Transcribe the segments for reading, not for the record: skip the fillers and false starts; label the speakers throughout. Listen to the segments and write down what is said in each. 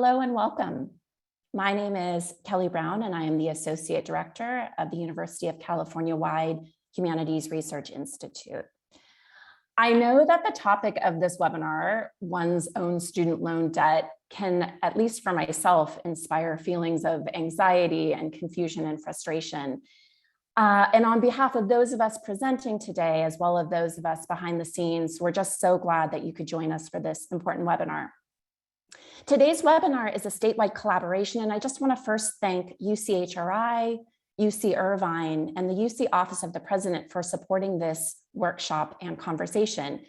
Speaker 1: Hello and welcome. My name is Kelly Brown and I am the Associate Director of the University of California-wide Humanities Research Institute. I know that the topic of this webinar, one's own student loan debt, can, at least for myself, inspire feelings of anxiety and confusion and frustration. And on behalf of those of us presenting today, as well as those of us behind the scenes, we're just so glad that you could join us for this important webinar. Today's webinar is a statewide collaboration, and I just want to first thank UCHRI, UC Irvine, and the UC Office of the President for supporting this workshop and conversation.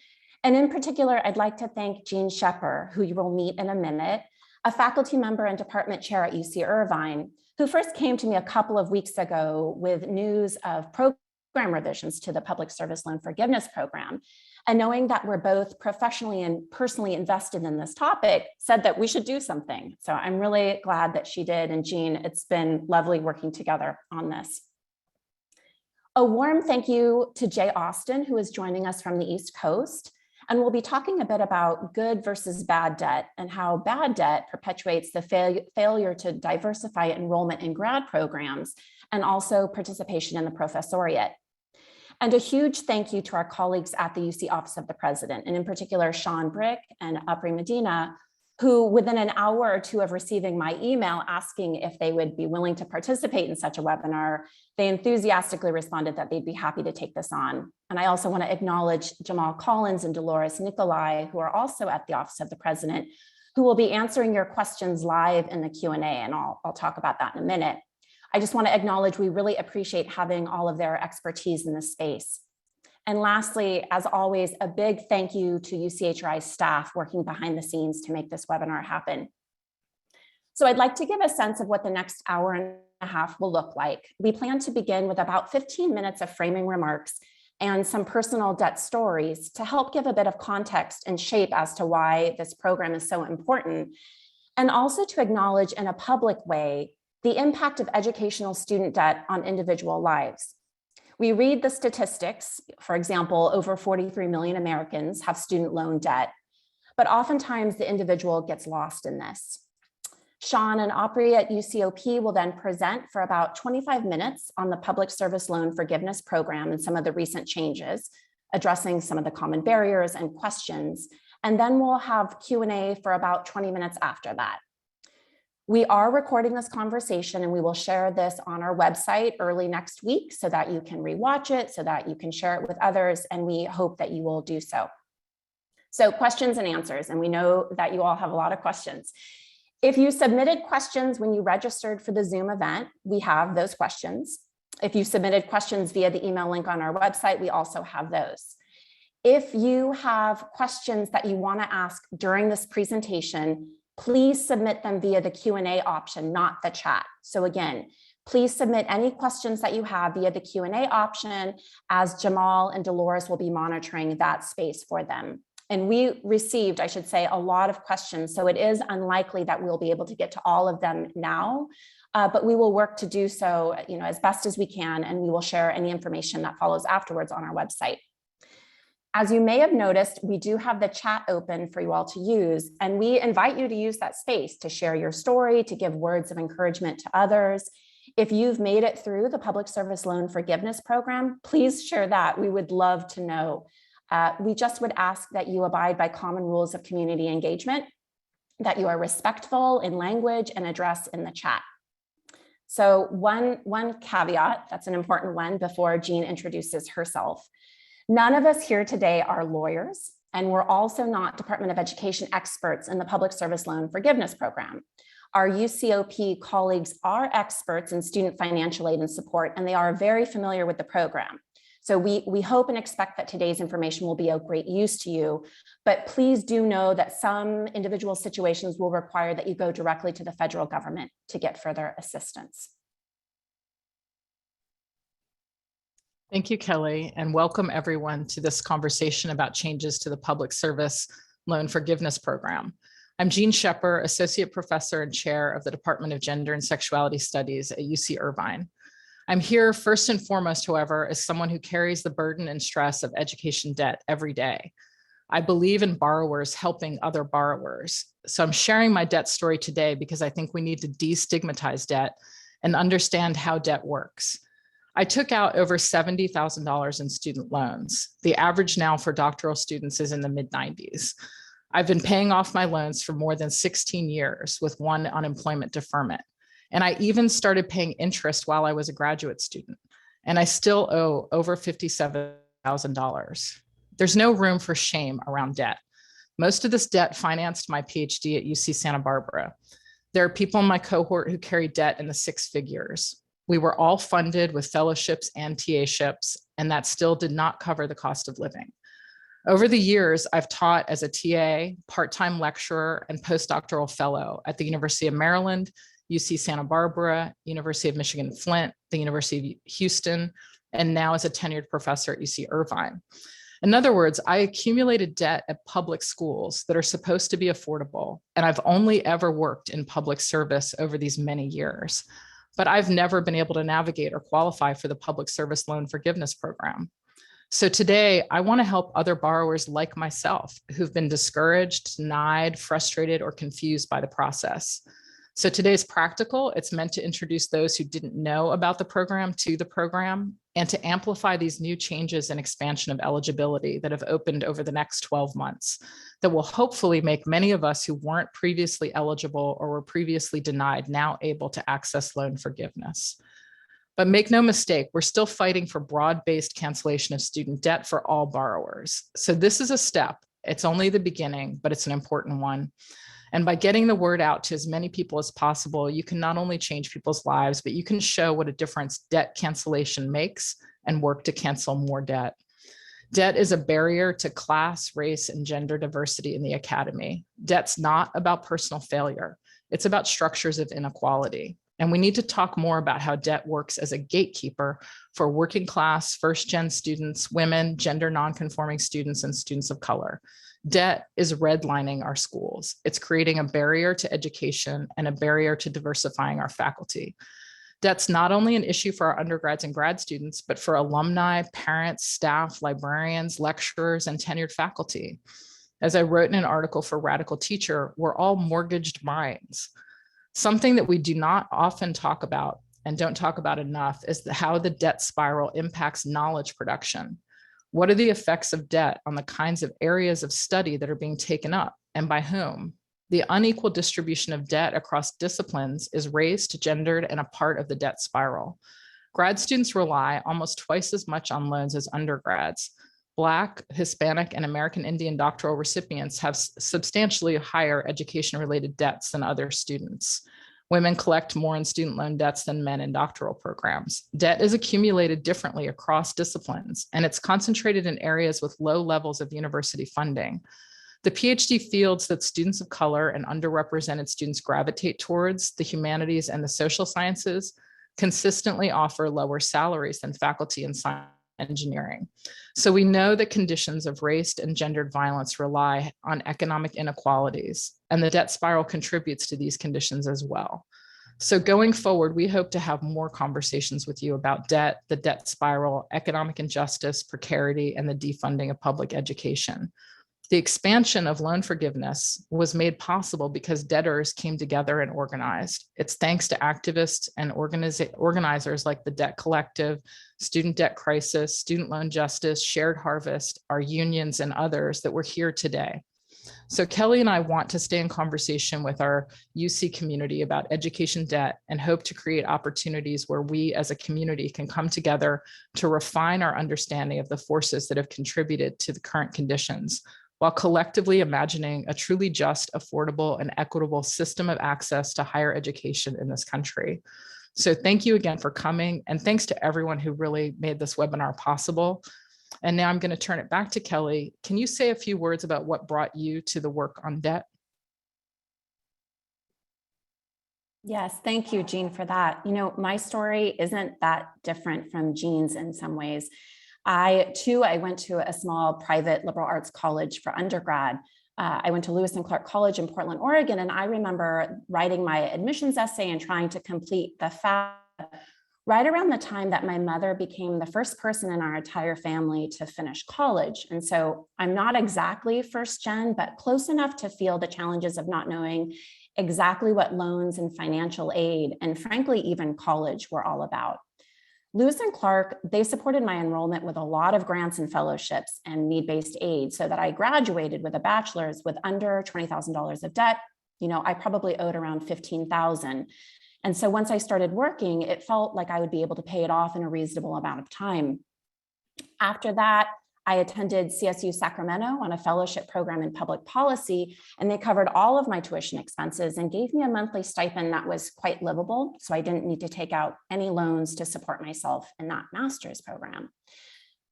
Speaker 1: And in particular, I'd like to thank Jean Shepper, who you will meet in a minute, a faculty member and department chair at UC Irvine, who first came to me a couple of weeks ago with news of program revisions to the Public Service Loan Forgiveness Program. And knowing that we're both professionally and personally invested in this topic, said that we should do something. So I'm really glad that she did. And Jean, it's been lovely working together on this. A warm thank you to Jay Austin, who is joining us from the East Coast. And we'll be talking a bit about good versus bad debt and how bad debt perpetuates the failure to diversify enrollment in grad programs and also participation in the professoriate. And a huge thank you to our colleagues at the UC Office of the President, and in particular, Shawn and Ari Medina, who within an hour or two of receiving my email asking if they would be willing to participate in such a webinar, they enthusiastically responded that they'd be happy to take this on. And I also want to acknowledge Jamal and Dolores Niccolai, who are also at the Office of the President, who will be answering your questions live in the Q&A, and I'll talk about that in a minute. I just want to acknowledge we really appreciate having all of their expertise in this space. And lastly, as always, a big thank you to UCHRI staff working behind the scenes to make this webinar happen. So I'd like to give a sense of what the next hour and a half will look like. We plan to begin with about 15 minutes of framing remarks and some personal debt stories to help give a bit of context and shape as to why this program is so important, and also to acknowledge in a public way the impact of educational student debt on individual lives. We read the statistics, for example, over 43 million Americans have student loan debt, but oftentimes the individual gets lost in this. Shawn and Apri at UCOP will then present for about 25 minutes on the Public Service Loan Forgiveness Program and some of the recent changes, addressing some of the common barriers and questions, and then we'll have Q&A for about 20 minutes after that. We are recording this conversation and we will share this on our website early next week so that you can rewatch it, so that you can share it with others, and we hope that you will do so. So questions and answers, and we know that you all have a lot of questions. If you submitted questions when you registered for the Zoom event, we have those questions. If you submitted questions via the email link on our website, we also have those. If you have questions that you want to ask during this presentation, please submit them via the Q&A option, not the chat. So again, please submit any questions that you have via the Q&A option, as Jamal and Dolores will be monitoring that space for them. And we received, I should say, a lot of questions, so it is unlikely that we'll be able to get to all of them now, but we will work to do so, as best as we can, and we will share any information that follows afterwards on our website. As you may have noticed, we do have the chat open for you all to use, and we invite you to use that space to share your story, to give words of encouragement to others. If you've made it through the Public Service Loan Forgiveness Program, please share that. We would love to know. We just would ask that you abide by common rules of community engagement, that you are respectful in language and address in the chat. So one caveat, that's an important one before Jean introduces herself. None of us here today are lawyers, and we're also not Department of Education experts in the Public Service Loan Forgiveness Program. Our UCOP colleagues are experts in student financial aid and support, and they are very familiar with the program. So we hope and expect that today's information will be of great use to you, but please do know that some individual situations will require that you go directly to the federal government to get further assistance.
Speaker 2: Thank you, Kelly, and welcome everyone to this conversation about changes to the Public Service Loan Forgiveness Program. I'm Jean Shepper, Associate Professor and Chair of the Department of Gender and Sexuality Studies at UC Irvine. I'm here first and foremost, however, as someone who carries the burden and stress of education debt every day. I believe in borrowers helping other borrowers. So I'm sharing my debt story today because I think we need to destigmatize debt and understand how debt works. I took out over $70,000 in student loans. The average now for doctoral students is in the mid-90s. I've been paying off my loans for more than 16 years with one unemployment deferment. And I even started paying interest while I was a graduate student. And I still owe over $57,000. There's no room for shame around debt. Most of this debt financed my PhD at UC Santa Barbara. There are people in my cohort who carry debt in the six figures. We were all funded with fellowships and TA-ships, and that still did not cover the cost of living. Over the years, I've taught as a TA, part-time lecturer, and postdoctoral fellow at the University of Maryland, UC Santa Barbara, University of Michigan Flint, the University of Houston, and now as a tenured professor at UC Irvine. In other words, I accumulated debt at public schools that are supposed to be affordable, and I've only ever worked in public service over these many years. But I've never been able to navigate or qualify for the public service loan forgiveness program. So today, I want to help other borrowers like myself who've been discouraged, denied, frustrated, or confused by the process. So today's practical. It's meant to introduce those who didn't know about the program to the program and to amplify these new changes and expansion of eligibility that have opened over the next 12 months that will hopefully make many of us who weren't previously eligible or were previously denied now able to access loan forgiveness. But make no mistake, we're still fighting for broad-based cancellation of student debt for all borrowers. So this is a step. It's only the beginning, but it's an important one. And by getting the word out to as many people as possible, you can not only change people's lives, but you can show what a difference debt cancellation makes and work to cancel more debt. Debt is a barrier to class, race, and gender diversity in the academy. Debt's not about personal failure. It's about structures of inequality. And we need to talk more about how debt works as a gatekeeper for working class, first-gen students, women, gender nonconforming students, and students of color. Debt is redlining our schools. It's creating a barrier to education and a barrier to diversifying our faculty. Debt's not only an issue for our undergrads and grad students, but for alumni, parents, staff, librarians, lecturers, and tenured faculty. As I wrote in an article for Radical Teacher, we're all mortgaged minds. Something that we do not often talk about and don't talk about enough is how the debt spiral impacts knowledge production. What are the effects of debt on the kinds of areas of study that are being taken up and by whom? The unequal distribution of debt across disciplines is raised, gendered, and a part of the debt spiral. Grad students rely almost twice as much on loans as undergrads. Black, Hispanic, and American Indian doctoral recipients have substantially higher education-related debts than other students. Women collect more in student loan debts than men in doctoral programs. Debt is accumulated differently across disciplines, and it's concentrated in areas with low levels of university funding. The PhD fields that students of color and underrepresented students gravitate towards, the humanities and the social sciences, consistently offer lower salaries than faculty in science engineering. So we know that conditions of race and gendered violence rely on economic inequalities, and the debt spiral contributes to these conditions as well. So going forward, we hope to have more conversations with you about debt, the debt spiral, economic injustice, precarity, and the defunding of public education. The expansion of loan forgiveness was made possible because debtors came together and organized. It's thanks to activists and organizers like the Debt Collective, Student Debt Crisis, Student Loan Justice, Shared Harvest, our unions, and others that we're here today. So Kelly and I want to stay in conversation with our UC community about education debt and hope to create opportunities where we as a community can come together to refine our understanding of the forces that have contributed to the current conditions, while collectively imagining a truly just, affordable, and equitable system of access to higher education in this country. So thank you again for coming, and thanks to everyone who really made this webinar possible. And now I'm going to turn it back to Kelly. Can you say a few words about what brought you to the work on debt?
Speaker 1: Yes, thank you, Jean, for that. You know, my story isn't that different from Jean's in some ways. I went to a small private liberal arts college for undergrad. I went to Lewis and Clark College in Portland, Oregon, and I remember writing my admissions essay and trying to complete the FAFSA right around the time that my mother became the first person in our entire family to finish college. And so I'm not exactly first gen, but close enough to feel the challenges of not knowing exactly what loans and financial aid, and frankly, even college were all about. Lewis and Clark, they supported my enrollment with a lot of grants and fellowships and need-based aid so that I graduated with a bachelor's with under $20,000 of debt. I probably owed around $15,000. And so once I started working, it felt like I would be able to pay it off in a reasonable amount of time. After that, I attended CSU Sacramento on a fellowship program in public policy, and they covered all of my tuition expenses and gave me a monthly stipend that was quite livable, so I didn't need to take out any loans to support myself in that master's program.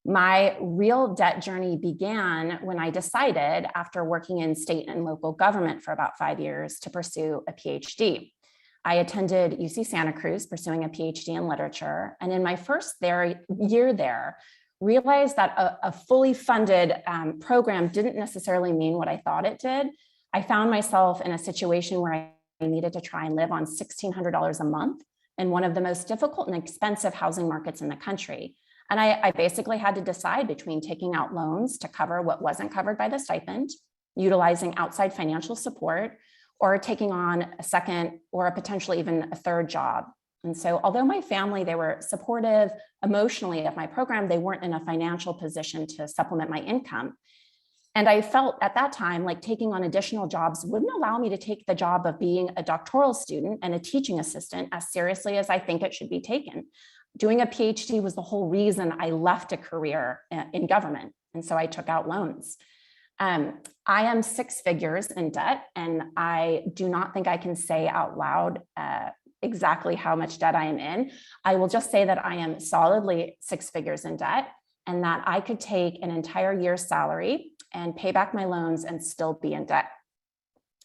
Speaker 1: My real debt journey began when I decided, after working in state and local government for about 5 years, to pursue a PhD. I attended UC Santa Cruz pursuing a PhD in literature, and in my first year there, realized that a fully funded program didn't necessarily mean what I thought it did. I found myself in a situation where I needed to try and live on $1,600 a month in one of the most difficult and expensive housing markets in the country. And I basically had to decide between taking out loans to cover what wasn't covered by the stipend, utilizing outside financial support, or taking on a second or a potentially even a third job. And so although my family, they were supportive emotionally of my program, they weren't in a financial position to supplement my income. And I felt at that time like taking on additional jobs wouldn't allow me to take the job of being a doctoral student and a teaching assistant as seriously as I think it should be taken. Doing a PhD was the whole reason I left a career in government. And so I took out loans. I am 6 figures in debt, and I do not think I can say out loud exactly how much debt I am in. I will just say that I am solidly 6 figures in debt, and that I could take an entire year's salary and pay back my loans and still be in debt.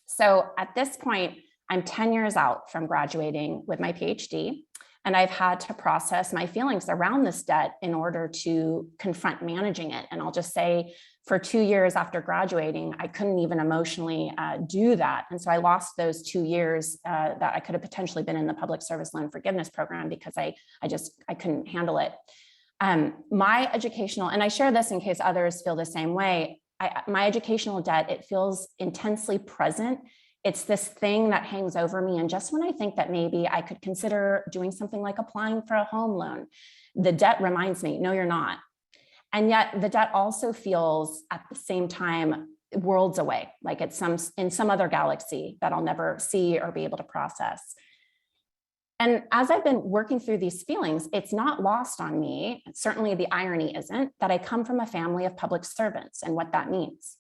Speaker 1: So at this point, I'm 10 years out from graduating with my PhD, and I've had to process my feelings around this debt in order to confront managing it. And I'll just say, for 2 years after graduating, I couldn't even emotionally do that. And so I lost those 2 years that I could have potentially been in the public service loan forgiveness program because I couldn't handle it. My educational, and I share this in case others feel the same way, my educational debt, it feels intensely present. It's this thing that hangs over me. And just when I think that maybe I could consider doing something like applying for a home loan, the debt reminds me, no, you're not. And yet the debt also feels at the same time worlds away, like it's in some other galaxy that I'll never see or be able to process. And as I've been working through these feelings, it's not lost on me, certainly the irony isn't, that I come from a family of public servants and what that means.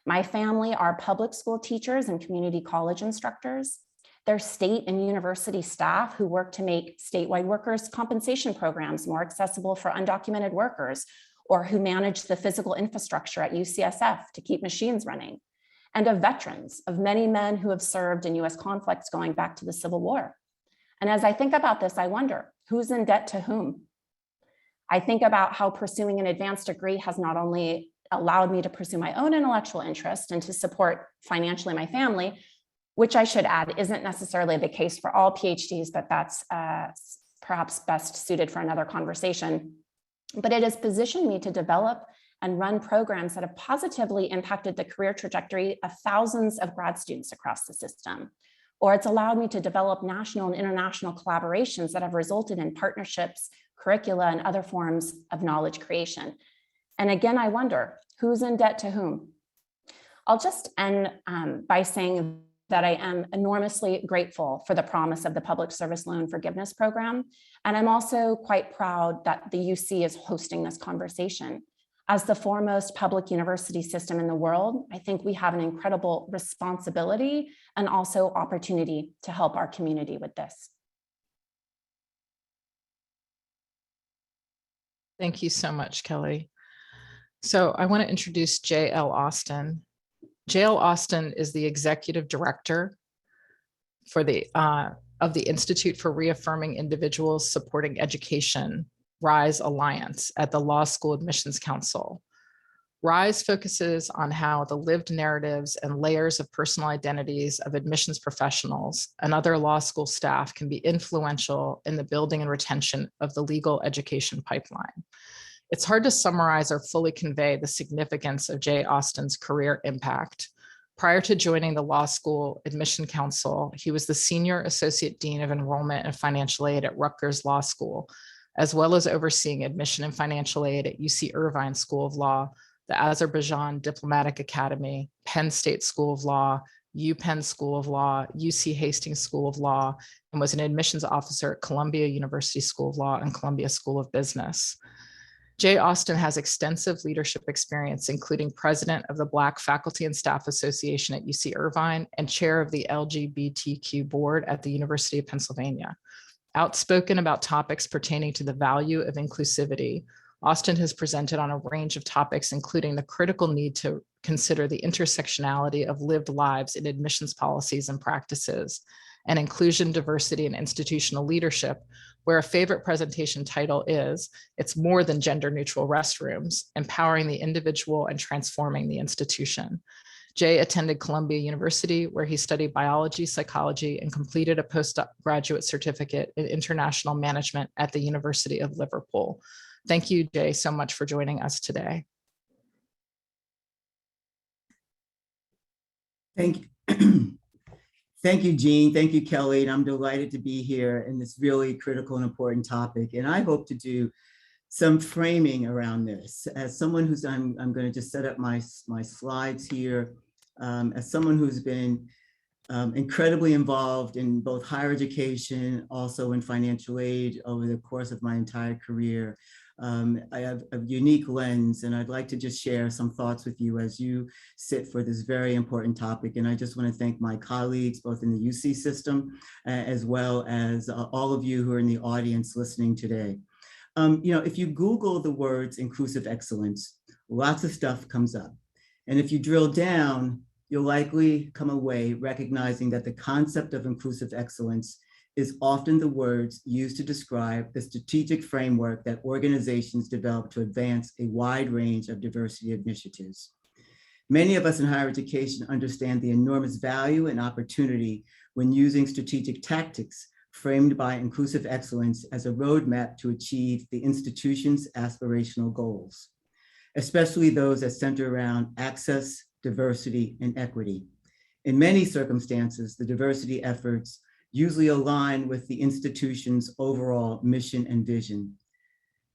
Speaker 1: My family are public school teachers and community college instructors. They're state and university staff who work to make statewide workers' compensation programs more accessible for undocumented workers, or who manage the physical infrastructure at UCSF to keep machines running, and of veterans, of many men who have served in US conflicts going back to the Civil War. And as I think about this, I wonder, who's in debt to whom? I think about how pursuing an advanced degree has not only allowed me to pursue my own intellectual interest and to support financially my family, which I should add isn't necessarily the case for all PhDs, but that's perhaps best suited for another conversation. But it has positioned me to develop and run programs that have positively impacted the career trajectory of thousands of grad students across the system. Or it's allowed me to develop national and international collaborations that have resulted in partnerships, curricula, and other forms of knowledge creation. And again, I wonder, who's in debt to whom? I'll just end by saying that I am enormously grateful for the promise of the Public Service Loan Forgiveness Program. And I'm also quite proud that the UC is hosting this conversation. As the foremost public university system in the world, I think we have an incredible responsibility and also opportunity to help our community with this.
Speaker 2: Thank you so much, Kelly. So I want to introduce J.L. Austin. J.L. Austin is the executive director for of the Institute for Reaffirming Individuals Supporting Education, RISE Alliance, at the Law School Admissions Council. RISE focuses on how the lived narratives and layers of personal identities of admissions professionals and other law school staff can be influential in the building and retention of the legal education pipeline. It's hard to summarize or fully convey the significance of Jay Austin's career impact. Prior to joining the Law School Admission Council, he was the Senior Associate Dean of Enrollment and Financial Aid at Rutgers Law School, as well as overseeing admission and financial aid at UC Irvine School of Law, the Azerbaijan Diplomatic Academy, Penn State School of Law, UPenn School of Law, UC Hastings School of Law, and was an admissions officer at Columbia University School of Law and Columbia School of Business. Jay Austin has extensive leadership experience, including president of the Black Faculty and Staff Association at UC Irvine and chair of the LGBTQ board at the University of Pennsylvania. Outspoken about topics pertaining to the value of inclusivity, Austin has presented on a range of topics, including the critical need to consider the intersectionality of lived lives in admissions policies and practices, and inclusion, diversity, and institutional leadership, where a favorite presentation title is, It's More Than Gender Neutral Restrooms, Empowering the Individual and Transforming the Institution. Jay attended Columbia University, where he studied biology, psychology, and completed a postgraduate certificate in international management at the University of Liverpool. Thank you, Jay, so much for joining us today.
Speaker 3: Thank you. Thank you, Jean. Thank you, Kelly. And I'm delighted to be here in this really critical and important topic. And I hope to do some framing around this. As someone who's, I'm going to just set up my slides here. As someone who's been incredibly involved in both higher education, also in financial aid over the course of my entire career, I have a unique lens, and I'd like to just share some thoughts with you as you sit for this very important topic. And I just want to thank my colleagues, both in the UC system, as well as all of you who are in the audience listening today. If you Google the words inclusive excellence, lots of stuff comes up. And if you drill down, you'll likely come away recognizing that the concept of inclusive excellence is often the words used to describe the strategic framework that organizations develop to advance a wide range of diversity initiatives. Many of us in higher education understand the enormous value and opportunity when using strategic tactics framed by inclusive excellence as a roadmap to achieve the institution's aspirational goals, especially those that center around access, diversity, and equity. In many circumstances, the diversity efforts usually align with the institution's overall mission and vision.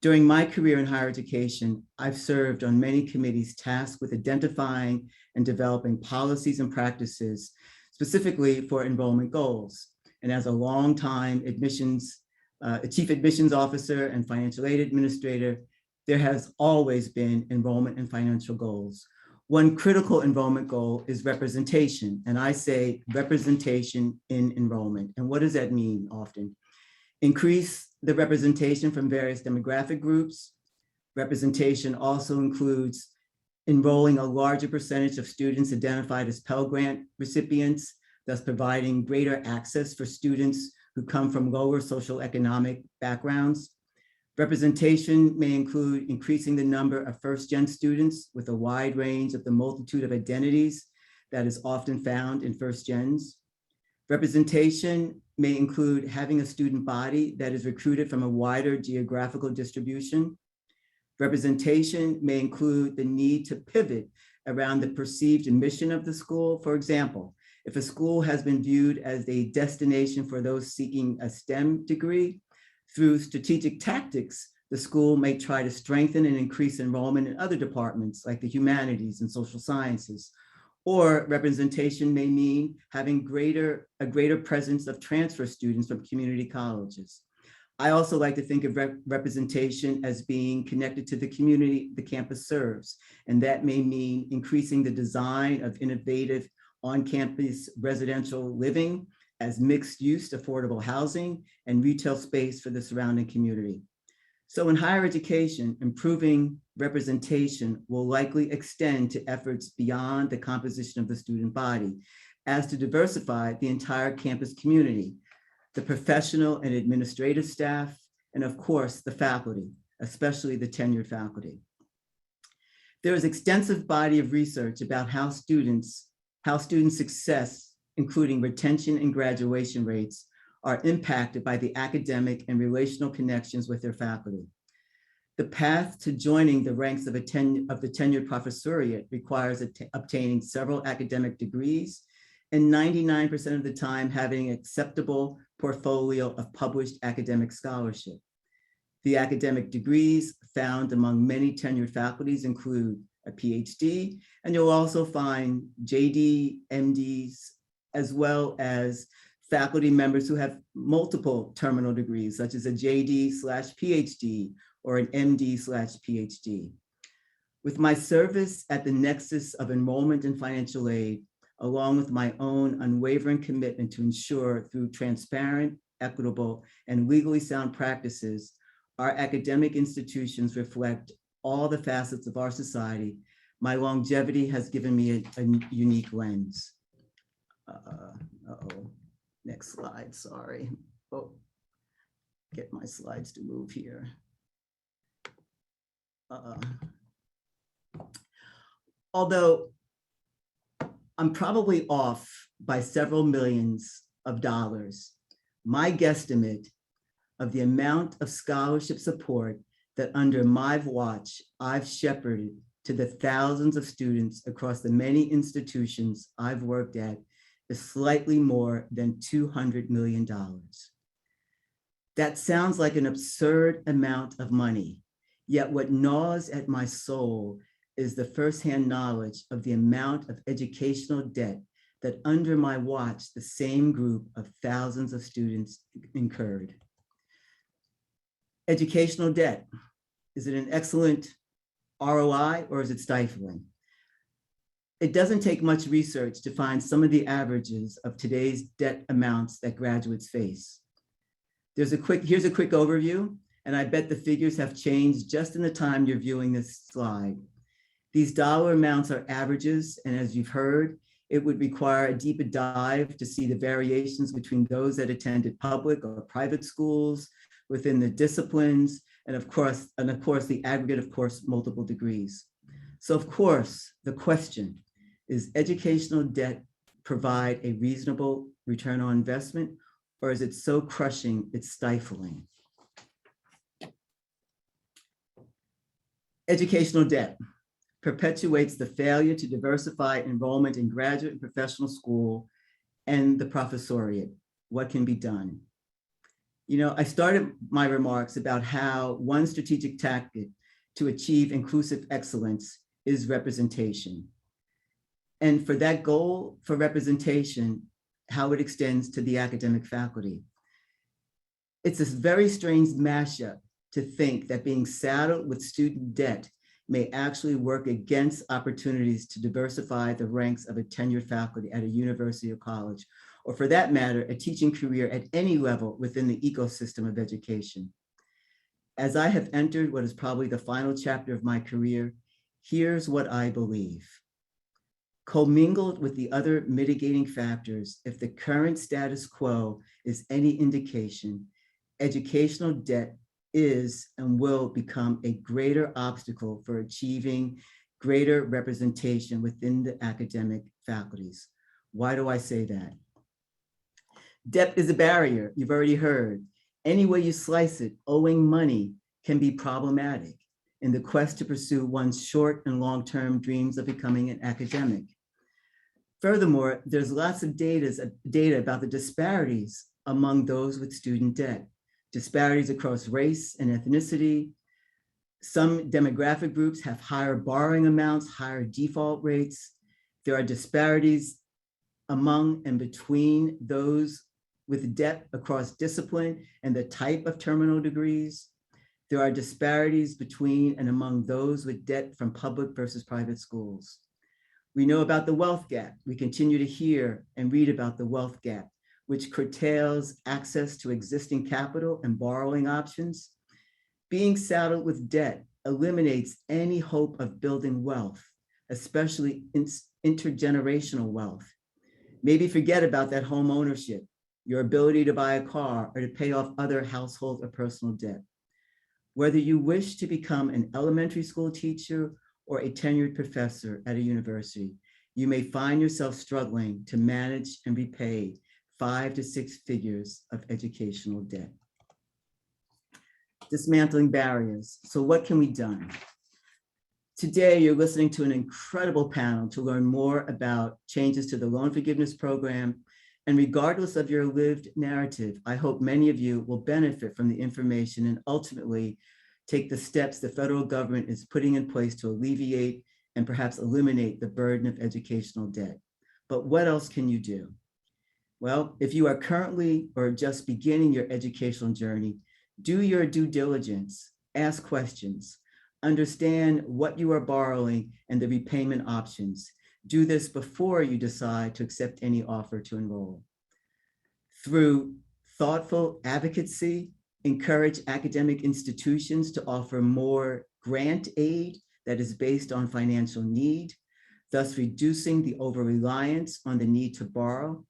Speaker 3: During my career in higher education, I've served on many committees tasked with identifying and developing policies and practices specifically for enrollment goals. And as a longtime chief admissions officer and financial aid administrator, there has always been enrollment and financial goals. One critical enrollment goal is representation, and I say representation in enrollment. And what does that mean often? Increase the representation from various demographic groups. Representation also includes enrolling a larger percentage of students identified as Pell Grant recipients, thus providing greater access for students who come from lower socioeconomic backgrounds. Representation may include increasing the number of first-gen students with a wide range of the multitude of identities that is often found in first-gens. Representation may include having a student body that is recruited from a wider geographical distribution. Representation may include the need to pivot around the perceived mission of the school. For example, if a school has been viewed as a destination for those seeking a STEM degree, through strategic tactics, the school may try to strengthen and increase enrollment in other departments like the humanities and social sciences. Or representation may mean having a greater presence of transfer students from community colleges. I also like to think of representation as being connected to the community the campus serves. And that may mean increasing the design of innovative on-campus residential living as mixed-use affordable housing and retail space for the surrounding community. So in higher education, improving representation will likely extend to efforts beyond the composition of the student body, as to diversify the entire campus community, the professional and administrative staff, and of course, the faculty, especially the tenured faculty. There is extensive body of research about how student success, including retention and graduation rates, are impacted by the academic and relational connections with their faculty. The path to joining the ranks of the tenured professoriate requires obtaining several academic degrees and 99% of the time having an acceptable portfolio of published academic scholarship. The academic degrees found among many tenured faculties include a PhD, and you'll also find JD, MDs, as well as faculty members who have multiple terminal degrees, such as a JD/PhD or an MD/PhD. With my service at the nexus of enrollment and financial aid, along with my own unwavering commitment to ensure through transparent, equitable, and legally sound practices, our academic institutions reflect all the facets of our society, my longevity has given me a unique lens. Next slide, sorry. Oh, get my slides to move here. Although I'm probably off by several millions of dollars, my guesstimate of the amount of scholarship support that under my watch I've shepherded to the thousands of students across the many institutions I've worked at is slightly more than $200 million. That sounds like an absurd amount of money, yet what gnaws at my soul is the firsthand knowledge of the amount of educational debt that under my watch the same group of thousands of students incurred. Educational debt, is it an excellent ROI or is it stifling? It doesn't take much research to find some of the averages of today's debt amounts that graduates face. Here's a quick overview, and I bet the figures have changed just in the time you're viewing this slide. These dollar amounts are averages, and as you've heard, it would require a deeper dive to see the variations between those that attended public or private schools, within the disciplines, and of course, the aggregate of multiple degrees. So of course, the question is educational debt provide a reasonable return on investment, or is it so crushing it's stifling? Educational debt perpetuates the failure to diversify enrollment in graduate and professional school and the professoriate. What can be done? You know, I started my remarks about how one strategic tactic to achieve inclusive excellence is representation. And for that goal for representation, how it extends to the academic faculty. It's this very strange mashup to think that being saddled with student debt may actually work against opportunities to diversify the ranks of a tenured faculty at a university or college, or for that matter, a teaching career at any level within the ecosystem of education. As I have entered what is probably the final chapter of my career, here's what I believe. Commingled with the other mitigating factors, if the current status quo is any indication, educational debt is and will become a greater obstacle for achieving greater representation within the academic faculties. Why do I say that? Debt is a barrier, you've already heard. Any way you slice it, owing money can be problematic in the quest to pursue one's short and long-term dreams of becoming an academic. Furthermore, there's lots of data about the disparities among those with student debt, disparities across race and ethnicity. Some demographic groups have higher borrowing amounts, higher default rates. There are disparities among and between those with debt across discipline and the type of terminal degrees. There are disparities between and among those with debt from public versus private schools. We know about the wealth gap. We continue to hear and read about the wealth gap, which curtails access to existing capital and borrowing options. Being saddled with debt eliminates any hope of building wealth, especially intergenerational wealth. Maybe forget about that home ownership, your ability to buy a car or to pay off other household or personal debt. Whether you wish to become an elementary school teacher or a tenured professor at a university, you may find yourself struggling to manage and repay 5 to 6 figures of educational debt. Dismantling barriers. So what can be done? Today, you're listening to an incredible panel to learn more about changes to the loan forgiveness program. And regardless of your lived narrative, I hope many of you will benefit from the information and ultimately take the steps the federal government is putting in place to alleviate and perhaps eliminate the burden of educational debt. But what else can you do? Well, if you are currently or just beginning your educational journey, do your due diligence, ask questions, understand what you are borrowing and the repayment options. Do this before you decide to accept any offer to enroll. Through thoughtful advocacy, encourage academic institutions to offer more grant aid that is based on financial need, thus reducing the over-reliance on the need to borrow.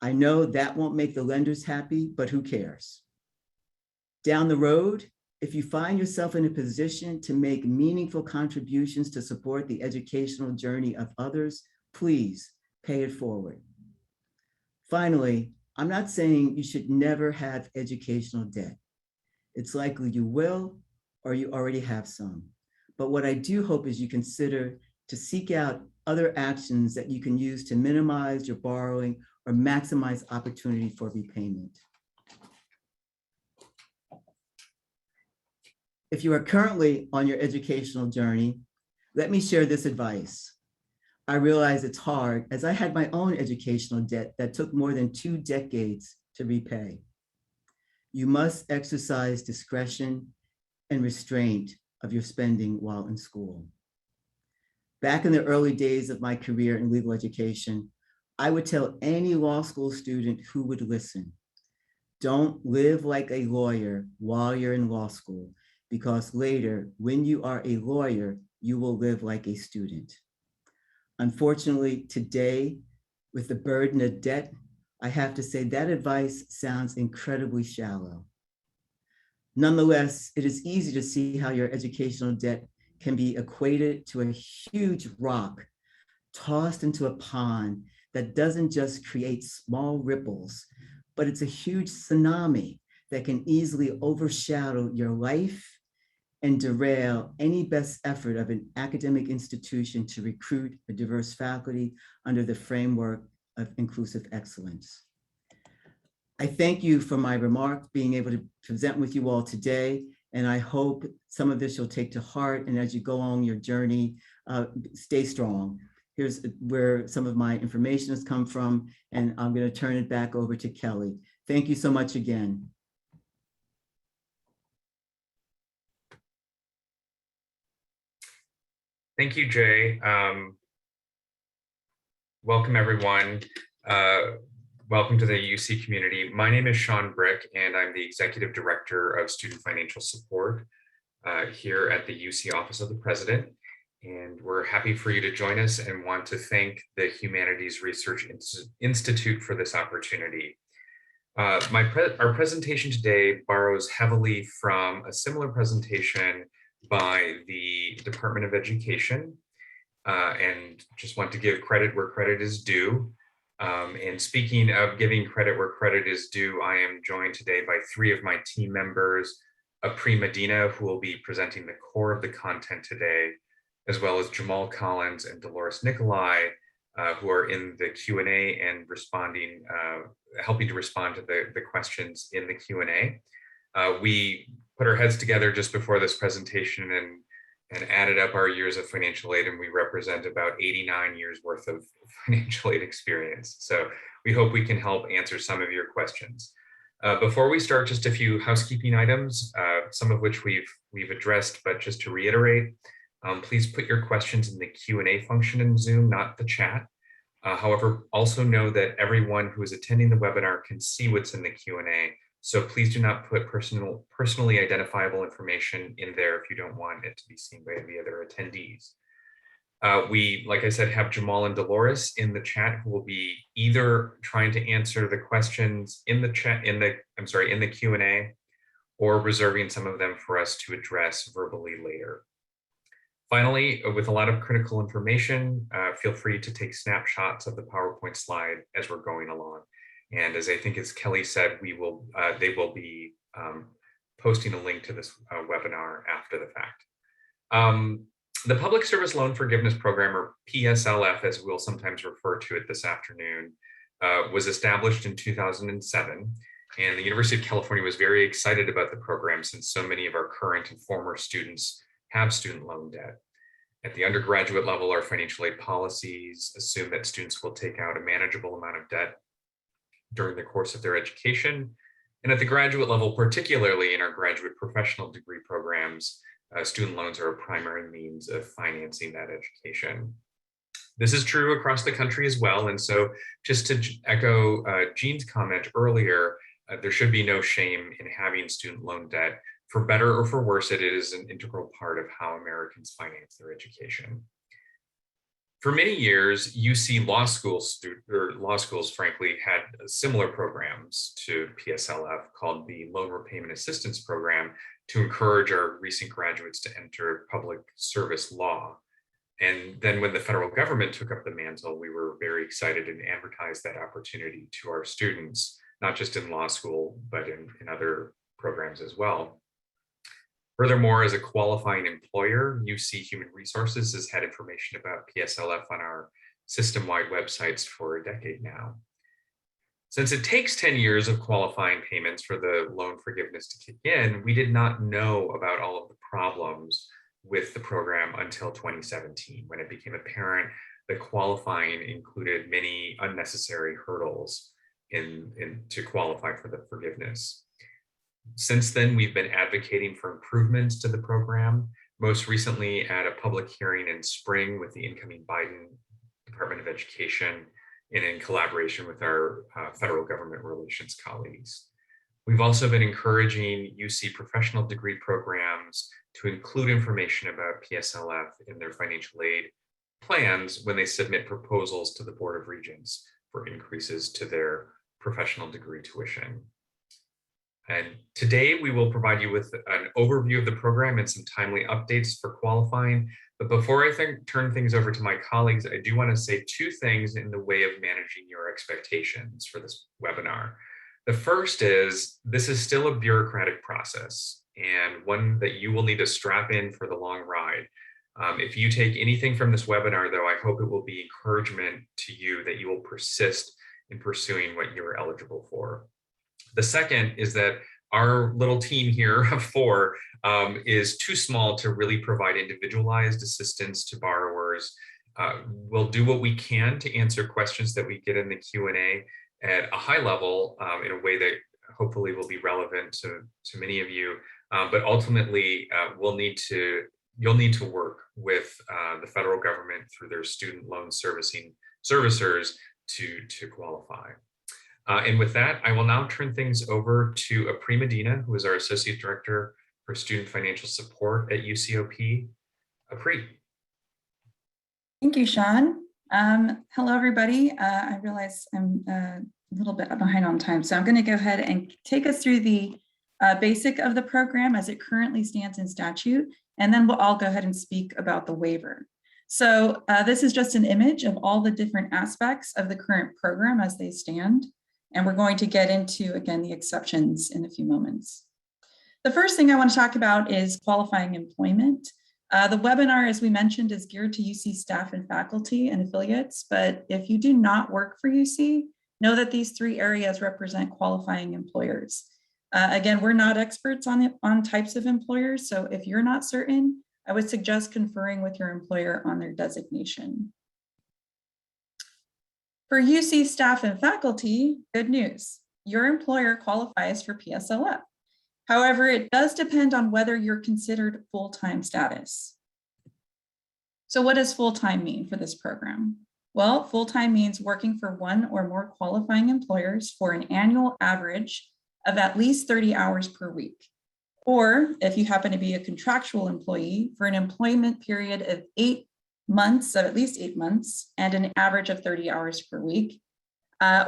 Speaker 3: I know that won't make the lenders happy, but who cares? Down the road, if you find yourself in a position to make meaningful contributions to support the educational journey of others, please pay it forward. Finally, I'm not saying you should never have educational debt. It's likely you will, or you already have some. But what I do hope is you consider to seek out other actions that you can use to minimize your borrowing or maximize opportunity for repayment. If you are currently on your educational journey, let me share this advice. I realize it's hard as I had my own educational debt that took more than 2 decades to repay. You must exercise discretion and restraint of your spending while in school. Back in the early days of my career in legal education, I would tell any law school student who would listen, don't live like a lawyer while you're in law school, because later, when you are a lawyer, you will live like a student. Unfortunately, today, with the burden of debt, I have to say that advice sounds incredibly shallow. Nonetheless, it is easy to see how your educational debt can be equated to a huge rock tossed into a pond that doesn't just create small ripples, but it's a huge tsunami that can easily overshadow your life and derail any best effort of an academic institution to recruit a diverse faculty under the framework of inclusive excellence. I thank you for my remarks, being able to present with you all today, and I hope some of this you'll take to heart, and as you go on your journey, stay strong. Here's where some of my information has come from, and I'm going to turn it back over to Kelly. Thank you so much again.
Speaker 4: Thank you, Jay. Welcome, everyone. Welcome to the UC community. My name is Shawn Brick, and I'm the Executive Director of Student Financial Support here at the UC Office of the President. And we're happy for you to join us and want to thank the Humanities Research Institute for this opportunity. Our presentation today borrows heavily from a similar presentation by the Department of Education, and just want to give credit where credit is due. And speaking of giving credit where credit is due, I am joined today by 3 of my team members, Ari Medina, who will be presenting the core of the content today, as well as Jamal Collins and Dolores Niccolai, who are in the Q&A and responding, helping to respond to the questions in the Q&A. We put our heads together just before this presentation and added up our years of financial aid, and we represent about 89 years worth of financial aid experience. So we hope we can help answer some of your questions. Before we start, just a few housekeeping items, some of which we've addressed, but just to reiterate, please put your questions in the Q&A function in Zoom, not the chat. However, also know that everyone who is attending the webinar can see what's in the Q&A. So please do not put personally identifiable information in there if you don't want it to be seen by the other attendees. We, like I said, have Jamal and Dolores in the chat who will be either trying to answer the questions in the chat, in the Q&A, or reserving some of them for us to address verbally later. Finally, with a lot of critical information, feel free to take snapshots of the PowerPoint slide as we're going along. And as I think as Kelly said, they will be posting a link to this webinar after the fact. The Public Service Loan Forgiveness Program, or PSLF, as we'll sometimes refer to it this afternoon, was established in 2007. And the University of California was very excited about the program since so many of our current and former students have student loan debt. At the undergraduate level, our financial aid policies assume that students will take out a manageable amount of debt during the course of their education. And at the graduate level, particularly in our graduate professional degree programs, student loans are a primary means of financing that education. This is true across the country as well. And so just to echo Jean's comment earlier, there should be no shame in having student loan debt. For better or for worse, it is an integral part of how Americans finance their education. For many years, UC law schools, frankly, had similar programs to PSLF called the Loan Repayment Assistance Program to encourage our recent graduates to enter public service law. And then when the federal government took up the mantle, we were very excited and advertised that opportunity to our students, not just in law school, but in other programs as well. Furthermore, as a qualifying employer, UC Human Resources has had information about PSLF on our system-wide websites for a decade now. Since it takes 10 years of qualifying payments for the loan forgiveness to kick in, we did not know about all of the problems with the program until 2017, when it became apparent that qualifying included many unnecessary hurdles to qualify for the forgiveness. Since then, we've been advocating for improvements to the program, most recently at a public hearing in spring with the incoming Biden Department of Education and in collaboration with our federal government relations colleagues. We've also been encouraging UC professional degree programs to include information about PSLF in their financial aid plans when they submit proposals to the Board of Regents for increases to their professional degree tuition. And today we will provide you with an overview of the program and some timely updates for qualifying. But before I turn things over to my colleagues, I do want to say two things in the way of managing your expectations for this webinar. The first is, this is still a bureaucratic process and one that you will need to strap in for the long ride. If you take anything from this webinar, though, I hope it will be encouragement to you that you will persist in pursuing what you're eligible for. The second is that our little team here of 4 is too small to really provide individualized assistance to borrowers. We'll do what we can to answer questions that we get in the Q&A at a high level in a way that hopefully will be relevant to many of you. But ultimately, you'll need to work with the federal government through their student loan servicers to qualify. And with that, I will now turn things over to Ari Medina, who is our Associate Director for Student Financial Support at UCOP. Apri.
Speaker 5: Thank you, Shawn. Hello, everybody. I realize I'm a little bit behind on time, so I'm going to go ahead and take us through the basic of the program as it currently stands in statute, and then we'll all go ahead and speak about the waiver. So this is just an image of all the different aspects of the current program as they stand. And we're going to get into, again, the exceptions in a few moments. The first thing I want to talk about is qualifying employment. The webinar, as we mentioned, is geared to UC staff and faculty and affiliates, but if you do not work for UC, know that these 3 areas represent qualifying employers. Again, we're not experts on types of employers, so if you're not certain, I would suggest conferring with your employer on their designation. For UC staff and faculty, good news. Your employer qualifies for PSLF. However, it does depend on whether you're considered full-time status. So what does full-time mean for this program? Well, full-time means working for 1 or more qualifying employers for an annual average of at least 30 hours per week. Or if you happen to be a contractual employee, for an employment period of 8 months, of at least 8 months, and an average of 30 hours per week.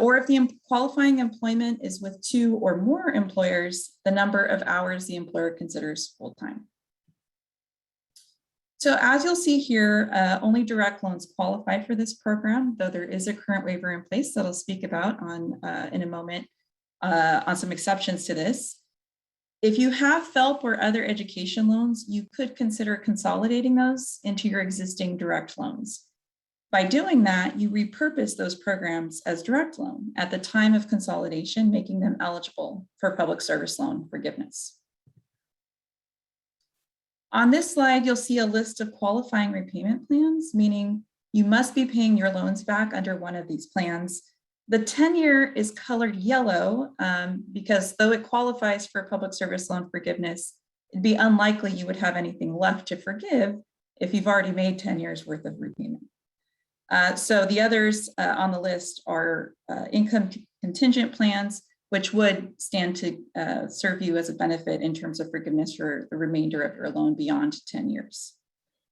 Speaker 5: Or if the qualifying employment is with 2 or more employers, the number of hours the employer considers full-time. So as you'll see here, only direct loans qualify for this program, though there is a current waiver in place that I'll speak about in a moment on some exceptions to this. If you have FFELP or other education loans, you could consider consolidating those into your existing direct loans. By doing that, you repurpose those programs as direct loan at the time of consolidation, making them eligible for public service loan forgiveness. On this slide, you'll see a list of qualifying repayment plans, meaning you must be paying your loans back under one of these plans. The 10-year is colored yellow because though it qualifies for public service loan forgiveness, it'd be unlikely you would have anything left to forgive if you've already made 10 years worth of repayment. So the others on the list are income contingent plans, which would stand to serve you as a benefit in terms of forgiveness for the remainder of your loan beyond 10 years.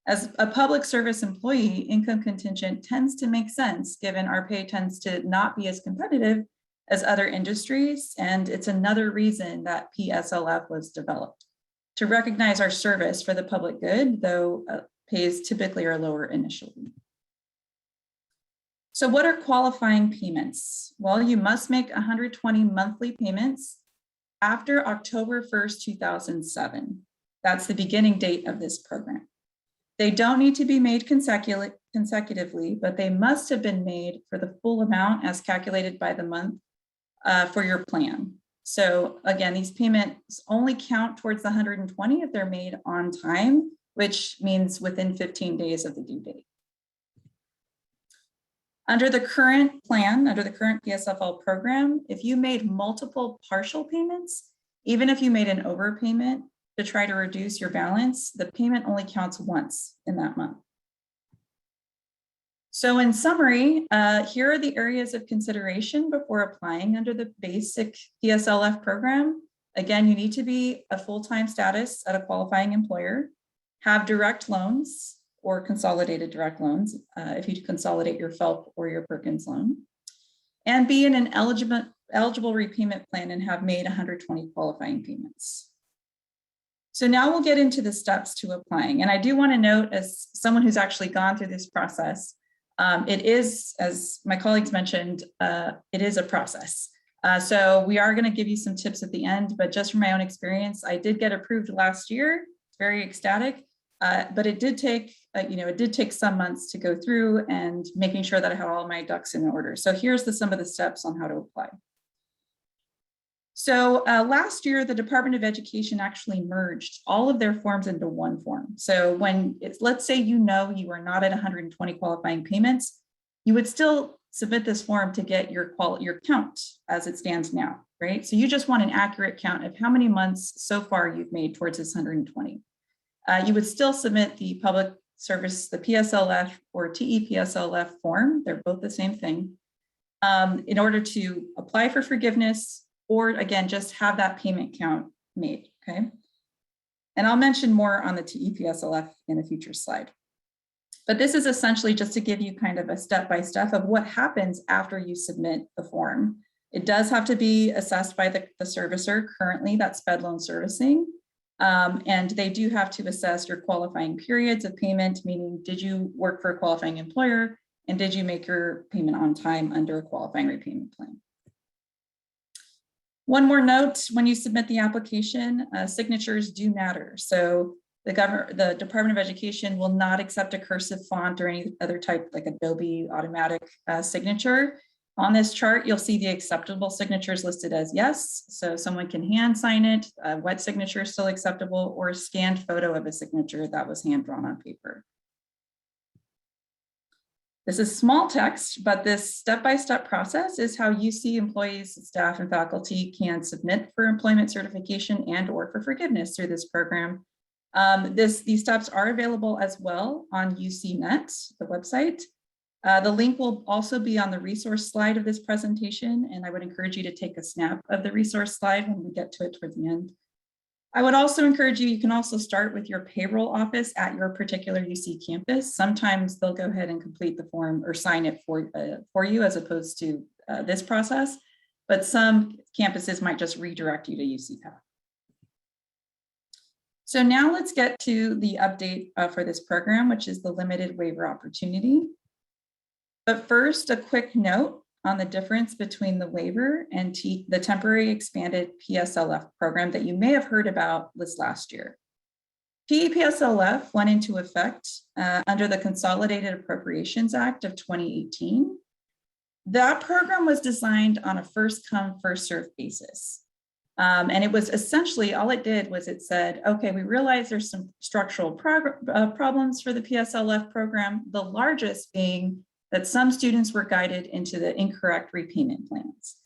Speaker 5: As a public service employee, income contingent tends to make sense given our pay tends to not be as competitive as other industries. And it's another reason that PSLF was developed to recognize our service for the public good, though pays typically are lower initially. So what are qualifying payments? Well, you must make 120 monthly payments after October 1st, 2007. That's the beginning date of this program. They don't need to be made consecutively, but they must have been made for the full amount as calculated by the month for your plan. So again, these payments only count towards the 120 if they're made on time, which means within 15 days of the due date. Under the current plan, under the current PSFL program, if you made multiple partial payments, even if you made an overpayment to try to reduce your balance, the payment only counts once in that month. So in summary, here are the areas of consideration before applying under the basic PSLF program. Again, you need to be a full-time status at a qualifying employer, have direct loans or consolidated direct loans, if you consolidate your FFELP or your Perkins loan, and be in an eligible repayment plan and have made 120 qualifying payments. So now we'll get into the steps to applying. And I do want to note, as someone who's actually gone through this process, it is, as my colleagues mentioned, it is a process. So we are going to give you some tips at the end, but just from my own experience, I did get approved last year. It's very ecstatic, but it did take, it did take some months to go through and making sure that I had all my ducks in order. So here's some of the steps on how to apply. So last year, the Department of Education actually merged all of their forms into one form. So when it's, let's say you know you are not at 120 qualifying payments, you would still submit this form to get your count as it stands now, right? So you just want an accurate count of how many months so far you've made towards this 120. You would still submit the public service, the PSLF or TEPSLF form, they're both the same thing, in order to apply for forgiveness, or again, just have that payment count made, okay? And I'll mention more on the TEPSLF in a future slide. But this is essentially just to give you kind of a step-by-step of what happens after you submit the form. It does have to be assessed by the servicer. Currently, that's Fed Loan Servicing. And they do have to assess your qualifying periods of payment, meaning did you work for a qualifying employer and did you make your payment on time under a qualifying repayment plan? One more note, when you submit the application, signatures do matter. So the Department of Education will not accept a cursive font or any other type like Adobe automatic signature. On this chart, you'll see the acceptable signatures listed as yes. So someone can hand sign it, wet signature is still acceptable, or a scanned photo of a signature that was hand drawn on paper. This is small text, but this step-by-step process is how UC employees, staff, and faculty can submit for employment certification and or for forgiveness through this program. These steps are available as well on UCNet, the website. The link will also be on the resource slide of this presentation, and I would encourage you to take a snap of the resource slide when we get to it towards the end. I would also encourage you, you can also start with your payroll office at your particular UC campus. Sometimes they'll go ahead and complete the form or sign it for you as opposed to this process, but some campuses might just redirect you to UC Path. So now let's get to the update for this program, which is the limited waiver opportunity. But first, a quick note on the difference between the waiver and the temporary expanded PSLF program that you may have heard about this last year. PSLF went into effect under the Consolidated Appropriations Act of 2018. That program was designed on a first come, first served basis. And it was essentially, all it did was it said, okay, we realize there's some structural problems for the PSLF program, the largest being that some students were guided into the incorrect repayment plans.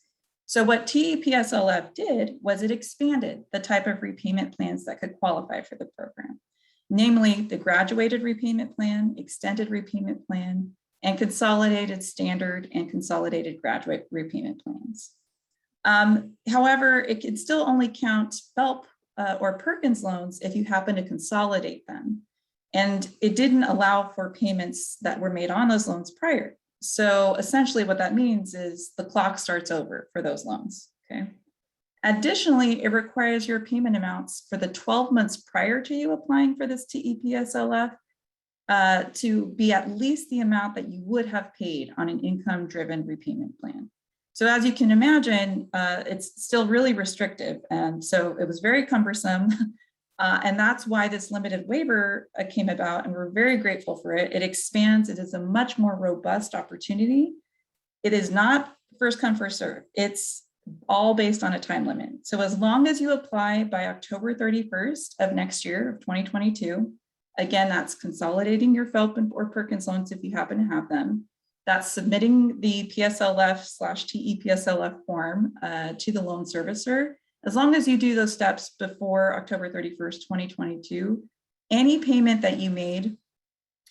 Speaker 5: So what TEPSLF did was it expanded the type of repayment plans that could qualify for the program, namely the graduated repayment plan, extended repayment plan, and consolidated standard and consolidated graduate repayment plans. However, it can still only count FELP or Perkins loans if you happen to consolidate them. And it didn't allow for payments that were made on those loans prior. So essentially what that means is the clock starts over for those loans, okay? Additionally, it requires your payment amounts for the 12 months prior to you applying for this TEPSLF to be at least the amount that you would have paid on an income-driven repayment plan. So as you can imagine, it's still really restrictive. And so it was very cumbersome. And that's why this limited waiver came about, and we're very grateful for it. It expands, it is a much more robust opportunity. It is not first come, first serve. It's all based on a time limit. So as long as you apply by October 31st of next year, of 2022, again, that's consolidating your FELP or Perkins loans if you happen to have them. That's submitting the PSLF/TEPSLF form to the loan servicer. As long as you do those steps before October 31st, 2022, any payment that you made